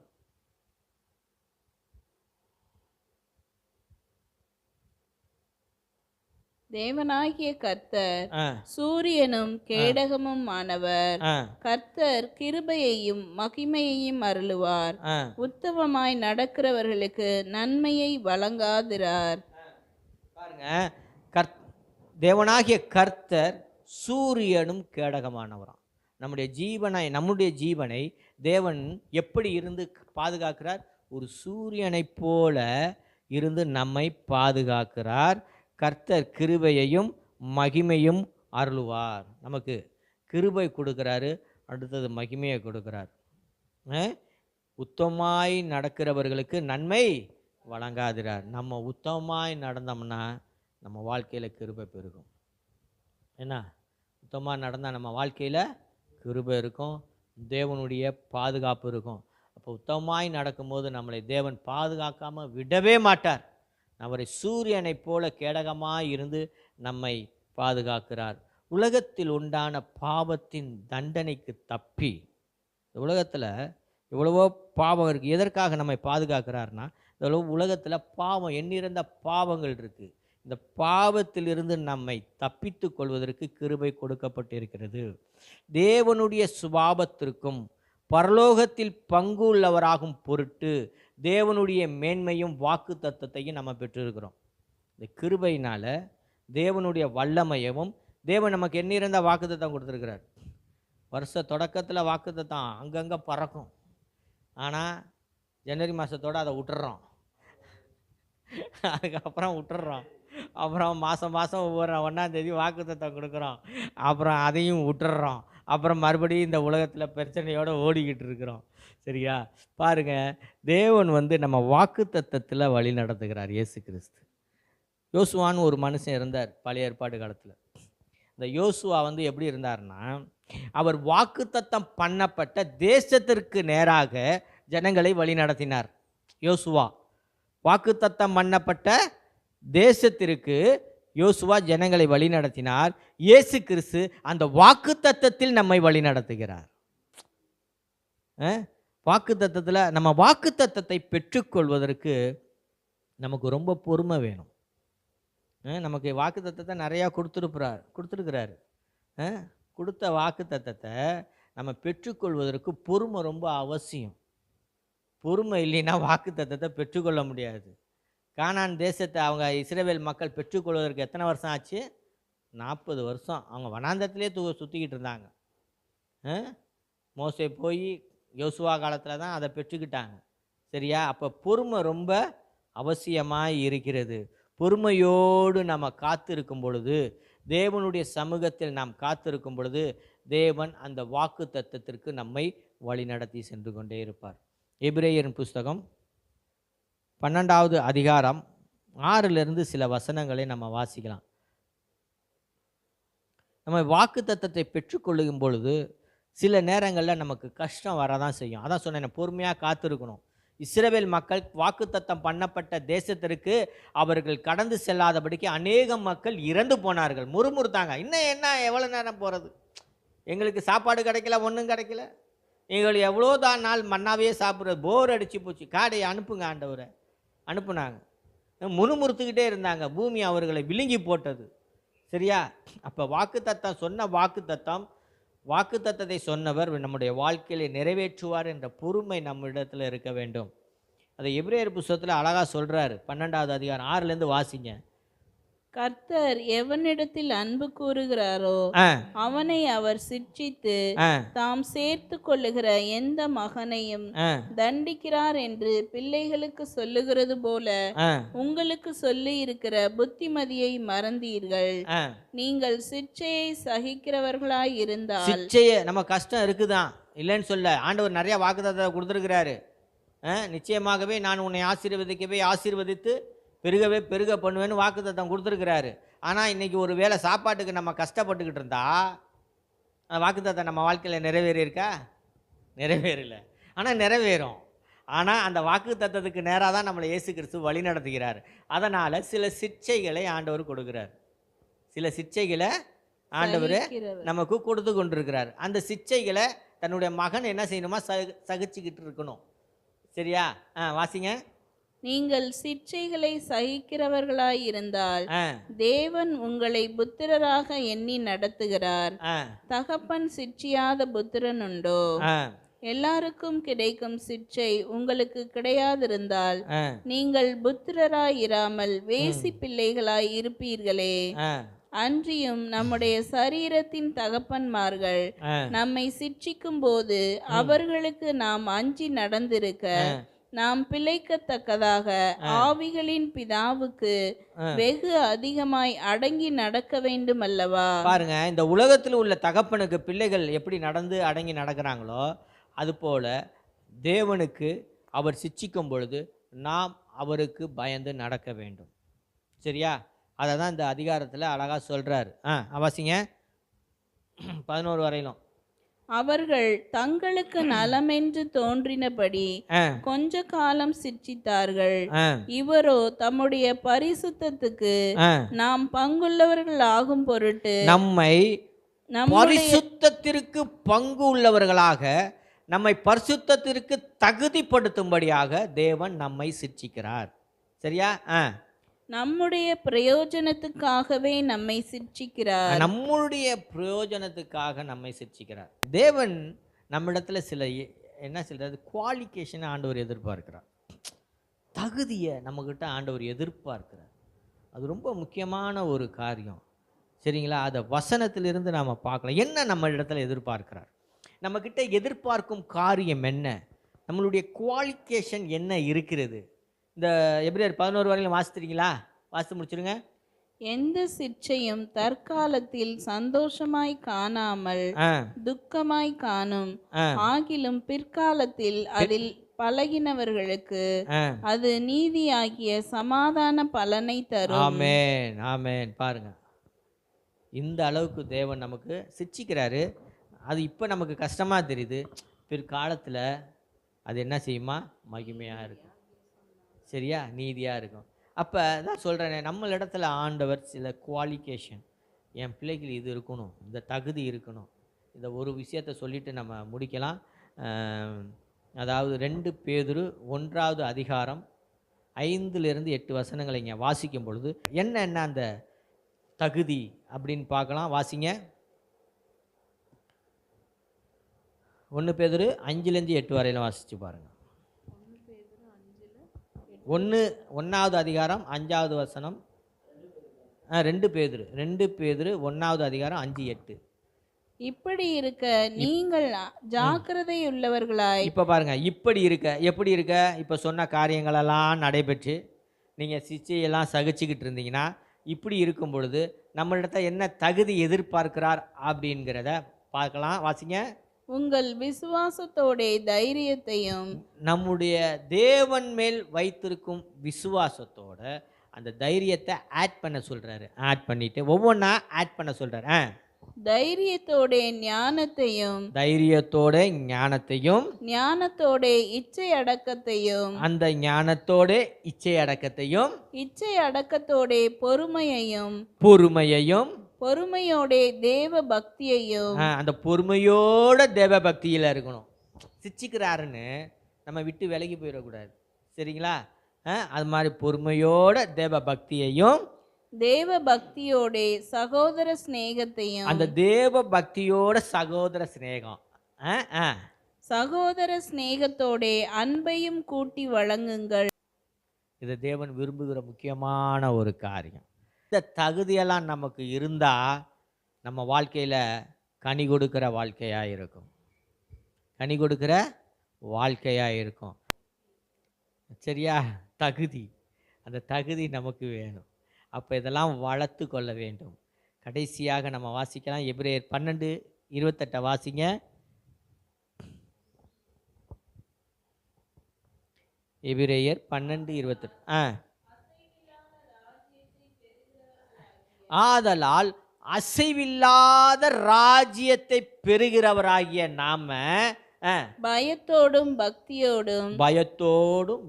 தேவனாகிய கர்த்தர் சூரியனும் கேடகமும் ஆனவர். கர்த்தர் கிருபையையும் மகிமையையும் அருளுவார். உத்தமமாய் நடக்கிறவர்களுக்கு நன்மையை வழங்காதிரார். பாருங்க, தேவனாகிய கர்த்தர் சூரியனும் கேடகமானவராம். நம்முடைய ஜீவனை தேவன் எப்படி இருந்து பாதுகாக்கிறார்? ஒரு சூரியனை போல இருந்து நம்மை பாதுகாக்கிறார். கர்த்தர் கிருபையையும் மகிமையும் அருளுவார். நமக்கு கிருபை கொடுக்குறாரு, அடுத்தது மகிமையை கொடுக்குறார். உத்தமாய் நடக்கிறவர்களுக்கு நன்மை வழங்காதிரார். நம்ம உத்தமாய் நடந்தோம்னா நம்ம வாழ்க்கையில் கிருபை பெருகும். என்ன? உத்தமாக நடந்தால் நம்ம வாழ்க்கையில் கிருபை இருக்கும், தேவனுடைய பாதுகாப்பு இருக்கும். அப்போ உத்தமாய் நடக்கும்போது நம்மளை தேவன் பாதுகாக்காமல் விடவே மாட்டார். அவரை சூரியனை போல கேடகமாய் இருந்து நம்மை பாதுகாக்கிறார். உலகத்தில் உண்டான பாவத்தின் தண்டனைக்கு தப்பி, உலகத்தில் எவ்வளவோ பாவம் இருக்குது. எதற்காக நம்மை பாதுகாக்கிறார்னா, உலகத்தில் பாவம், எண்ணிறந்த பாவங்கள் இருக்குது. இந்த பாவத்திலிருந்து நம்மை தப்பித்து கொள்வதற்கு கிருபை கொடுக்கப்பட்டிருக்கிறது. தேவனுடைய சுபாவத்திற்கும் பரலோகத்தில் பங்கு உள்ளவராகும் பொருட்டு தேவனுடைய மேன்மையும் வாக்கு தத்தத்தையும் நம்ம பெற்றிருக்கிறோம். இந்த கிருபையினால் தேவனுடைய வல்லமையவும், தேவன் நமக்கு எண்ணிறந்த வாக்கு தத்தம் கொடுத்துருக்கிறார். வருஷ தொடக்கத்தில் வாக்கு தத்தம் அங்கங்கே பறக்கும். ஆனால் ஜனவரி மாதத்தோடு அதை விட்டுறோம். அதுக்கப்புறம் விட்டுடுறோம். அப்புறம் மாதம் மாதம் ஒவ்வொரு 1ஆம் தேதி வாக்குத்தத்தம் கொடுக்குறோம். அப்புறம் அதையும் விட்டுடுறோம். அப்புறம் மறுபடியும் இந்த உலகத்தில் பிரச்சனையோடு ஓடிக்கிட்டு இருக்கிறோம். சரியா? பாருங்க, தேவன் நம்ம வாக்குத்தத்தத்தில் வழி நடத்துகிறார் இயேசு கிறிஸ்து. யோசுவான்னு ஒரு மனுஷன் இருந்தார் பழைய ஏற்பாடு காலத்தில். இந்த யோசுவா எப்படி இருந்தார்னா, அவர் வாக்குத்தத்தம் பண்ணப்பட்ட தேசத்திற்கு நேராக ஜனங்களை வழி நடத்தினார். யோசுவா வாக்குத்தத்தம் பண்ணப்பட்ட தேசத்திற்கு யோசுவா ஜனங்களை வழி நடத்தினார். இயேசு கிறிஸ்து அந்த வாக்குத்தத்தத்தில் நம்மை வழி நடத்துகிறார். வாக்குத்தத்தத்தில் நம்ம வாக்குத்தத்தத்தை பெற்றுக்கொள்வதற்கு நமக்கு ரொம்ப பொறுமை வேணும். நமக்கு வாக்குத்தத்தத்தை நிறையா கொடுத்துருக்கிறாரு. கொடுத்த வாக்குத்தத்தத்தை நம்ம பெற்றுக்கொள்வதற்கு பொறுமை ரொம்ப அவசியம். பொறுமை இல்லைன்னா வாக்குத்தத்தத்தை பெற்றுக்கொள்ள முடியாது. கானான் தேசத்தை அவங்க இஸ்ரவேல் மக்கள் பெற்றுக்கொள்வதற்கு எத்தனை வருஷம் ஆச்சு? 40 வருஷம். அவங்க வனாந்தரத்திலே சுற்றிக்கிட்டு இருந்தாங்க. மோசே போய் யோசுவா காலத்தில் தான் அதை பெற்றுக்கிட்டாங்க. சரியா? அப்போ பொறுமை ரொம்ப அவசியமாக இருக்கிறது. பொறுமையோடு நம்ம காத்திருக்கும் பொழுது, தேவனுடைய சமூகத்தில் நாம் காத்திருக்கும் பொழுது, தேவன் அந்த வாக்கு தத்தத்திற்கு நம்மை வழி நடத்தி சென்று கொண்டே இருப்பார். எபிரேயரின் புஸ்தகம் 12வது அதிகாரம் 6லிருந்து சில வசனங்களை நம்ம வாசிக்கலாம். நம்ம வாக்கு தத்தத்தை பெற்றுக்கொள்ளும் பொழுது சில நேரங்களில் நமக்கு கஷ்டம் வரதான் செய்யும். அதான் சொன்னேன், பொறுமையாக காத்திருக்கணும். இஸ்ரவேல் மக்கள் வாக்குத்தத்தம் பண்ணப்பட்ட தேசத்திற்கு அவர்கள் கடந்து செல்லாதபடிக்கு அநேக மக்கள் இறந்து போனார்கள். முறுமுறுத்தாங்க, இன்னும் என்ன எவ்வளோ நேரம் போகிறது, எங்களுக்கு சாப்பாடு கிடைக்கல, ஒன்றும் கிடைக்கல, எங்களுக்கு எவ்வளோ தான் நாள் மண்ணாவே சாப்பிட்றது, போர் அடிச்சு போச்சு, காடையை அனுப்புங்க ஆண்டவரை. அனுப்புனாங்க. முறுமுறுத்துக்கிட்டே இருந்தாங்க. பூமி அவர்களை விழுங்கி போட்டது. சரியா? அப்போ வாக்குத்தத்தம் சொன்ன வாக்குத்தத்தத்தை சொன்னவர் நம்முடைய வாழ்க்கையில நிறைவேற்றுவார் என்ற பொறுமை நம்மிடத்தில் இருக்க வேண்டும். அதை எபிரேயர் புஸ்தகத்தில் அழகாக சொல்கிறார். 12வது அதிகாரம் 6லேருந்து வாசிங்க. கர்த்தர் எவனிடத்தில் அன்பு கூறுகிறாரோ அவனை அவர் சிட்சித்து தாம் சேர்த்து கொள்ளுகிற எந்த மகனையும் தண்டிக்கிறார் என்று பிள்ளைகளுக்கு சொல்லுகிறது போல உங்களுக்கு சொல்லி இருக்கிற புத்திமதியை மறந்தீர்கள். நீங்கள் சிட்சையை சகிக்கிறவர்களாய் இருந்தால், சிட்சையை நம்ம கஷ்டம் இருக்குதான் இல்லைன்னு சொல்ல, ஆண்டவர் நிறைய வாக்குத்தத்தத்தை கொடுத்துருக்கிறாரு. நிச்சயமாகவே நான் உன்னை ஆசீர்வதிக்கவே ஆசீர்வதித்து பெருகவே பெருக பண்ணுவேன்னு வாக்குத்தத்தம் கொடுத்துருக்கிறாரு. ஆனால் இன்றைக்கி ஒரு வேளை சாப்பாட்டுக்கு நம்ம கஷ்டப்பட்டுக்கிட்டு இருந்தா அந்த வாக்குத்தத்தம் நம்ம வாழ்க்கையில் நிறைவேறியிருக்கா? நிறைவேறல. ஆனால் நிறைவேறும். ஆனால் அந்த வாக்குத்தத்தத்துக்கு நேராக தான் நம்மளை இயேசு கிறிஸ்து வழி நடத்துகிறார். அதனால் சில சிட்சைகளை ஆண்டவர் கொடுக்குறார். சில சிட்சைகளை ஆண்டவர் நமக்கு கொடுத்து கொண்டிருக்கிறார். அந்த சிட்சைகளை தன்னுடைய மகன் என்ன செய்யணுமா? சகிச்சுக்கிட்டு இருக்கணும். சரியா? வாசிங்க. நீங்கள் சிட்சைகளை சகிக்கிறவர்களாய் இருந்தால் தேவன் உங்களை புத்திரராக எண்ணி நடத்துகிறார். தகப்பன் சிட்சியாத புத்திரன் உண்டோ? எல்லாருக்கும் கிடைக்கும் சிட்சை உங்களுக்கு கிடையாதிருந்தால் நீங்கள் புத்திரராய் இராமல் வேசி பிள்ளைகளாய் இருப்பீர்களே. அன்றியும் நம்முடைய சரீரத்தின் தகப்பன்மார்கள் நம்மை சிட்சிக்கும் போது அவர்களுக்கு நாம் அஞ்சி நடந்திருக்க நாம் பிழைக்கத்தக்கதாக ஆவிகளின் பிதாவுக்கு வெகு அதிகமாய் அடங்கி நடக்க வேண்டும் அல்லவா? பாருங்க, இந்த உலகத்தில் உள்ள தகப்பனுக்கு பிள்ளைகள் எப்படி நடந்து அடங்கி நடக்கிறாங்களோ அதுபோல தேவனுக்கு அவர் சிட்சிக்கும் பொழுது நாம் அவருக்கு பயந்து நடக்க வேண்டும். சரியா? அதை தான் இந்த அதிகாரத்தில் அழகாக சொல்கிறார். அவசிங்க 11 வரையிலும். அவர்கள் தங்களுக்கு நலமென்று தோன்றினபடி கொஞ்ச காலம் சிட்சித்தார்கள். இவரோ தம்முடைய பரிசுத்தத்துக்கு நாம் பங்குள்ளவர்கள் ஆகும் பொருட்டு நம்மை பரிசுத்தத்திற்கு பங்கு உள்ளவர்களாக நம்மை பரிசுத்தத்திற்கு தகுதிப்படுத்தும்படியாக தேவன் நம்மை சிட்சிக்கிறார். சரியா? நம்முடைய பிரயோஜனத்துக்காகவே நம்மை சிட்சிக்கிறார். நம்முடைய பிரயோஜனத்துக்காக நம்மை சிட்சிக்கிறார். தேவன் நம்மிடத்துல சில என்ன சொல்றது குவாலிஃபிகேஷனை ஆண்டவர் எதிர்பார்க்கிறார். தகுதியை நம்மக்கிட்ட ஆண்டவர் எதிர்பார்க்கிறார். அது ரொம்ப முக்கியமான ஒரு காரியம். சரிங்களா? அதை வசனத்திலிருந்து நாம் பார்க்கலாம். என்ன நம்ம இடத்துல எதிர்பார்க்கிறார், நம்மக்கிட்ட எதிர்பார்க்கும் காரியம் என்ன, நம்மளுடைய குவாலிஃபிகேஷன் என்ன இருக்கிறது. இந்த எபிரேயர் 11 வரையிலும் வாசித்துறீங்களா? வாசித்து முடிச்சிருங்க. எந்த சிற்சையும் தற்காலத்தில் சந்தோஷமாய் காணாமல் துக்கமாய் காணும், ஆகிலும் பிற்காலத்தில் அதில் பழகினவர்களுக்கு அது நீதியாகிய சமாதான பலனை தரும். ஆமென், ஆமென். பாருங்க, இந்த அளவுக்கு தேவன் நமக்கு சிட்சிக்கிறாரு. அது இப்போ நமக்கு கஷ்டமாக தெரியுது, பிற்காலத்தில் அது என்ன செய்யுமா? மகிமையாக இருக்கும். சரியா? நீதியாக இருக்கும். அப்போ தான் சொல்கிறேனே, நம்மளிடத்துல ஆண்டவர் சில குவாலிஃபிகேஷன், என் பிள்ளைகள் இது இருக்கணும், இந்த தகுதி இருக்கணும். இந்த ஒரு விஷயத்தை சொல்லிவிட்டு நம்ம முடிக்கலாம். அதாவது 2 பேதுரு 1வது அதிகாரம் 5லிருந்து 8 வசனங்களை இங்கே வாசிக்கும் பொழுது என்ன அந்த தகுதி அப்படின்னு பார்க்கலாம். வாசிங்க. 1 பேதுரு 5லேருந்து 8 வரையிலும் வாசித்து பாருங்கள். 1வது அதிகாரம் 5வது வசனம். 2 பேதுரு 1வது அதிகாரம் 5, 8. இப்படி இருக்க நீங்கள் ஜாக்கிரதையுள்ளவர்களாய். இப்போ பாருங்க, இப்படி இருக்க, எப்படி இருக்க? இப்போ சொன்ன காரியங்களெல்லாம் நடைபெற்று நீங்கள் சிச்சையெல்லாம் சகிச்சுக்கிட்டு இருந்தீங்கன்னா, இப்படி இருக்கும் பொழுது நம்மளிடத்த என்ன தகுதி எதிர்பார்க்கிறார் அப்படிங்கிறத பார்க்கலாம். வாசிங்க. உங்கள் விசுவாசத்தோட தைரியத்தையும், நம்முடைய தேவன் மேல் வைத்திருக்கும் விசுவாசத்தோட அந்த தைரியத்தை ஆட் பண்ண சொல்றாரு. ஆட் பண்ணிட்டு ஒவ்வொன்றா ஆட் பண்ண சொல்றாரு. தைரியத்தோட ஞானத்தையும், தைரியத்தோட ஞானத்தையும், ஞானத்தோட இச்சை அடக்கத்தையும், அந்த ஞானத்தோட இச்சை அடக்கத்தையும், இச்சை அடக்கத்தோட பொறுமையையும், பொறுமையையும், பொறுமையோட தேவ பக்தியையும். அந்த பொறுமையோட தேவ பக்தியில் இருக்கணும். சிச்சிக்கிறாருன்னு நம்ம விட்டு விலகி போயிடக்கூடாது. சரிங்களா? அது மாதிரி பொறுமையோட தேவ பக்தியையும், தேவ பக்தியோட சகோதர சிநேகத்தையும், அந்த தேவ பக்தியோட சகோதர சிநேகம், சகோதர சிநேகத்தோட அன்பையும் கூட்டி வழங்குங்கள். இது தேவன் விரும்புகிற முக்கியமான ஒரு காரியம். இந்த தகுதியெல்லாம் நமக்கு இருந்தால் நம்ம வாழ்க்கையில் கனி கொடுக்கிற வாழ்க்கையாக இருக்கும். கனி கொடுக்கிற வாழ்க்கையாக இருக்கும். சரியா? தகுதி, அந்த தகுதி நமக்கு வேணும். அப்போ இதெல்லாம் வளர்த்து கொள்ள வேண்டும். கடைசியாக நம்ம வாசிக்கலாம். எபிரேயர் 12:28 வாசிங்க. எபிரேயர் 12:28. ஆதலால் அசைவில்லாத ராஜ்யத்தை பெறுகிறவராகிய நாம பயத்தோடும்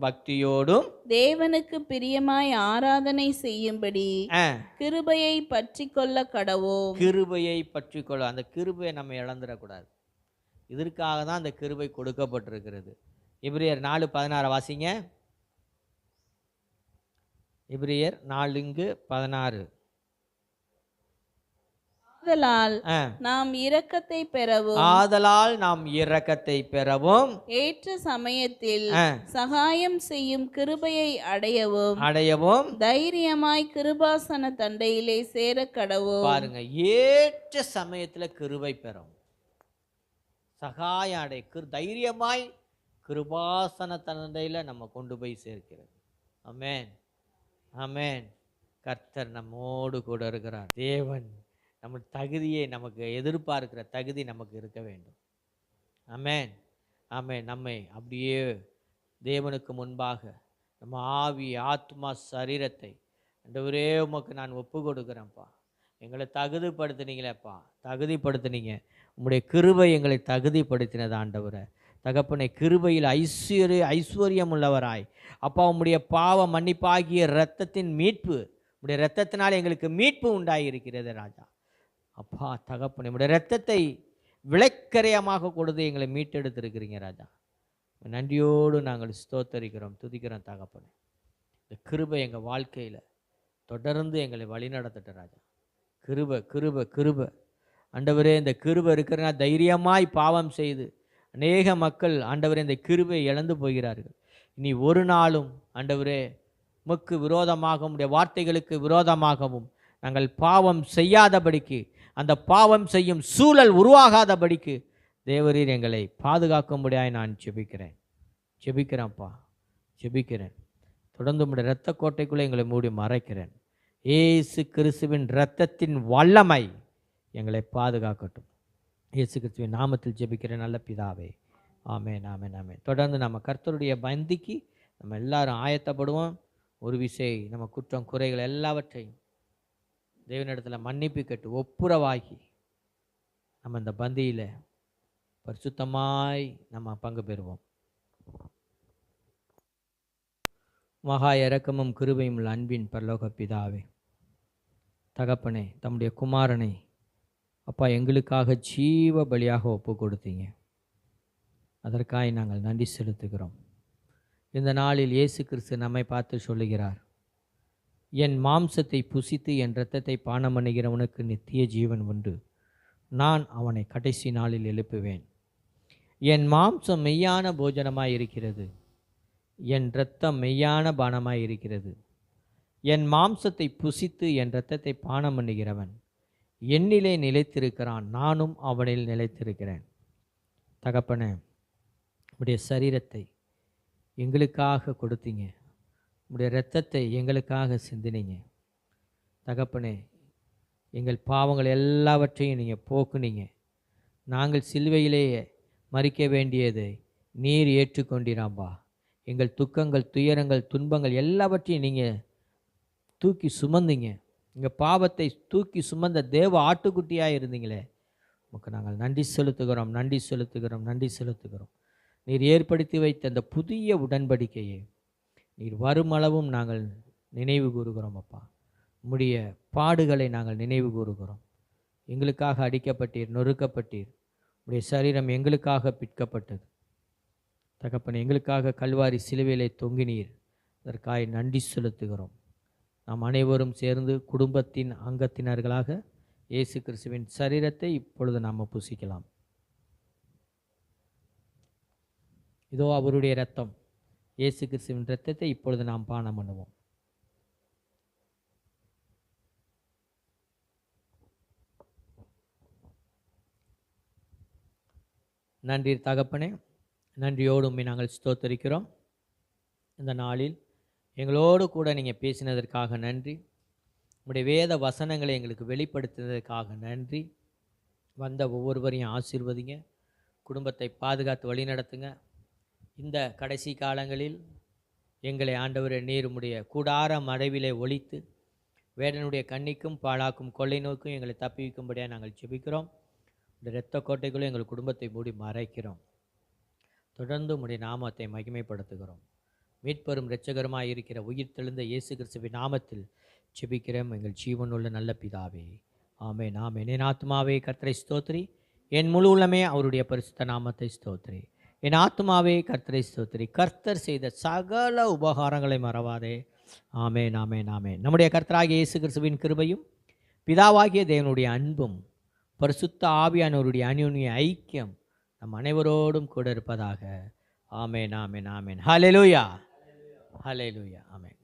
பக்தியோடும் தேவனுக்கு பிரியமாய் ஆராதனை செய்யும்படி கிருபையை பற்றி கொள்ள கடவோம். கிருபையை பற்றி கொள்ள, அந்த கிருபையை நம்ம இழந்துடக்கூடாது. இதற்காக தான் அந்த கிருபை கொடுக்கப்பட்டிருக்கிறது. எபிரேயர் 4:16 வாசிங்க. எபிரேயர் 4:16. ஆதலால் நாம் இரக்கத்தை பெறவும் ஏற்ற சமயத்தில் சகாயம் செய்யும் கிருபையை அடையவும் தைரியமாய் கிருபாசன தண்டையிலே சேர கடவோம். பாருங்க, ஏற்ற சமயத்துல கிருபை பெறும், சகாயம் அடை, தைரியமாய் கிருபாசன தண்டையில நம்ம கொண்டு போய் சேர்க்கிறது. ஆமென், ஆமென். கர்த்தர் நம்மோடு கூட இருக்கிறார். தேவன் நம்ம தகுதியை, நமக்கு எதிர்பார்க்கிற தகுதி நமக்கு இருக்க வேண்டும். ஆமென், ஆமென். நம்மை அப்படியே தேவனுக்கு முன்பாக நம்ம ஆவி, ஆத்மா, சரீரத்தை ஆண்டவரே உமக்கு நான் ஒப்பு கொடுக்குறேன்ப்பா, எங்களை தகுதிப்படுத்தினீங்களேப்பா, தகுதிப்படுத்தினீங்க. உங்களுடைய கிருபை எங்களை தகுதிப்படுத்தினது ஆண்டவரை. தகப்பனை, கிருபையில் ஐஸ்வர்யம் உள்ளவராய் அப்பா, உம்முடைய பாவ மன்னிப்பாகிய இரத்தத்தின் மீட்பு, உடைய இரத்தத்தினால் எங்களுக்கு மீட்பு உண்டாகி இருக்கிறது ராஜா. அப்பா தகப்பனை, உடைய இரத்தத்தை விலைக்கரையமாக கொடுத்து எங்களை மீட்டெடுத்திருக்கிறீங்க ராஜா. நன்றியோடு நாங்கள் ஸ்தோத்தரிக்கிறோம், துதிக்கிறோம் தகப்பனை. இந்த கிருபை எங்கள் வாழ்க்கையில் தொடர்ந்து எங்களை வழிநடத்தட்ட ராஜா. கிருபை கிருபை கிருபை ஆண்டவரே, இந்த கிருபை இருக்கிறனா தைரியமாய் பாவம் செய்து அநேக மக்கள் ஆண்டவரே இந்த கிருபை இழந்து போகிறார்கள். இனி ஒரு நாளும் ஆண்டவரே உமக்கு விரோதமாகவும் உடைய வார்த்தைகளுக்கு விரோதமாகவும் நாங்கள் பாவம் செய்யாதபடிக்கு, அந்த பாவம் செய்யும் சூழல் உருவாகாதபடிக்கு தேவரீர் எங்களை பாதுகாக்கும்படியாய் நான் ஜெபிக்கிறேன்ப்பா, ஜெபிக்கிறேன். தொடர்ந்து உம்முடைய இரத்த கோட்டைக்குள்ளே எங்களை மூடி மறைக்கிறேன். இயேசு கிறிஸ்துவின் இரத்தத்தின் வல்லமை எங்களை பாதுகாக்கட்டும். இயேசு கிறிஸ்துவின் நாமத்தில் ஜெபிக்கிற நல்ல பிதாவே, ஆமென், ஆமென், ஆமென். தொடர்ந்து நம்ம கர்த்தருடைய பந்திக்கு நம்ம எல்லாரும் ஆயத்தப்படுவோம். ஒரு விசை நம்ம குற்றம் குறைகள் எல்லாவற்றையும் தேவனிடத்தில் மன்னிப்பு கேட்டு ஒப்புரவாகி நம்ம இந்த பந்தியில் பரிசுத்தமாய் நம்ம பங்கு பெறுவோம். மகா இரக்கமும் கிருபையும் உள்ள அன்பின் பரலோக பிதாவே, தகப்பனே, தம்முடைய குமாரனை அப்பா எங்களுக்காக ஜீவ பலியாக ஒப்பு கொடுத்தீங்க. அதற்காக நாங்கள் நன்றி செலுத்துகிறோம். இந்த நாளில் இயேசு கிறிஸ்து நம்மை பார்த்து சொல்லுகிறார், என் மாம்சத்தை புசித்து என் இரத்தத்தை பானம் பண்ணுகிறவனுக்கு நித்திய ஜீவன் உண்டு, நான் அவனை கடைசி நாளில் எழுப்புவேன். என் மாம்சம் மெய்யான போஜனமாய் இருக்கிறது, என் இரத்தம் மெய்யான பானமாய் இருக்கிறது. என் மாம்சத்தை புசித்து என் இரத்தத்தை பானம் பண்ணுகிறவன் என்னிலே நிலைத்திருக்கிறான், நானும் அவனில் நிலைத்திருக்கிறேன். தகப்பனே, உடைய சரீரத்தை எங்களுக்காக கொடுத்தீங்க, உடைய இரத்தத்தை எங்களுக்காக சிந்தினீங்க. தகப்பனே, எங்கள் பாவங்கள் எல்லாவற்றையும் நீங்கள் போக்குனீங்க. நாங்கள் சிலுவையிலேயே மறிக்க வேண்டியதை நீர் ஏற்றுக்கொண்டீராம்பா. எங்கள் துக்கங்கள், துயரங்கள், துன்பங்கள் எல்லாவற்றையும் நீங்கள் தூக்கி சுமந்தீங்க. எங்கள் பாவத்தை தூக்கி சுமந்த தேவ ஆட்டுக்குட்டியாக இருந்தீங்களே, உமக்கு நாங்கள் நன்றி செலுத்துகிறோம், நன்றி செலுத்துகிறோம், நன்றி செலுத்துகிறோம். நீர் ஏற்படுத்தி வைத்த அந்த புதிய உடன்படிக்கையை நீர் வருமளவும் நாங்கள் நினைவு கூறுகிறோம். அப்பா, உம்முடைய பாடுகளை நாங்கள் நினைவு கூறுகிறோம். எங்களுக்காக அடிக்கப்பட்டீர், நொறுக்கப்பட்டீர், உம்முடைய சரீரம் எங்களுக்காக பிற்கப்பட்டது. தகப்பன், எங்களுக்காக கல்வாரி சிலுவையிலே தொங்கினீர், அதற்காக நன்றி செலுத்துகிறோம். நாம் அனைவரும் சேர்ந்து குடும்பத்தின் அங்கத்தினர்களாக இயேசு கிறிஸ்துவின் சரீரத்தை இப்பொழுது நாம் புசிக்கலாம். இதோ அவருடைய இரத்தம், இயேசு கிறிஸ்துவின் இரத்தத்தை இப்பொழுது நாம் பானம் பண்ணுவோம். நன்றி தகப்பனே, நன்றியோடு உம்மை நாங்கள் ஸ்தோத்தரிக்கிறோம். இந்த நாளில் எங்களோடு கூட நீங்கள் பேசினதற்காக நன்றி. உங்களுடைய வேத வசனங்களை எங்களுக்கு வெளிப்படுத்தினதற்காக நன்றி. வந்த ஒவ்வொருவரையும் ஆசீர்வதிங்க, குடும்பத்தை பாதுகாத்து வழிநடத்துங்க. இந்த கடைசி காலங்களில் எங்களை ஆண்டவரே நீர் உம்முடைய கூடார மறைவிலே ஒழித்து வேடனுடைய கண்ணிக்கும் பாழாக்கும் கொள்ளை நோக்கும் எங்களை தப்பிக்கும்படியாக நாங்கள் ஜெபிக்கிறோம். இந்த இரத்த கோட்டைக்குள்ளே எங்கள் குடும்பத்தை மூடி மறைக்கிறோம். தொடர்ந்து உம்முடைய நாமத்தை மகிமைப்படுத்துகிறோம். மீட்பெரும் இரட்சகருமாய் இருக்கிற உயிர் தெழுந்த இயேசு கிறிஸ்துவின் நாமத்தில் ஜெபிக்கிறோம் எங்கள் ஜீவனுள்ள நல்ல பிதாவே, ஆமென், ஆமென். என் ஆத்மாவே கர்த்தரை ஸ்தோத்திரி, என் முழு உள்ளமே அவருடைய பரிசுத்த நாமத்தை ஸ்தோத்திரி. என் ஆத்மாவே கர்த்தரை ஸ்தோத்திரி, கர்த்தர் செய்த சகல உபகாரங்களை மறவாதே. ஆமென், ஆமென், ஆமென். நம்முடைய கர்த்தராகிய இயேசு கிறிஸ்துவின் கிருபையும் பிதாவாகிய தேவனுடைய அன்பும் பரிசுத்த ஆவியானவருடைய அந்யோன்ய ஐக்கியம் நம் அனைவரோடும் கூட இருப்பதாக. ஆமென், ஆமென், ஆமென். ஹல்லேலூயா, ஹல்லேலூயா, ஆமென்.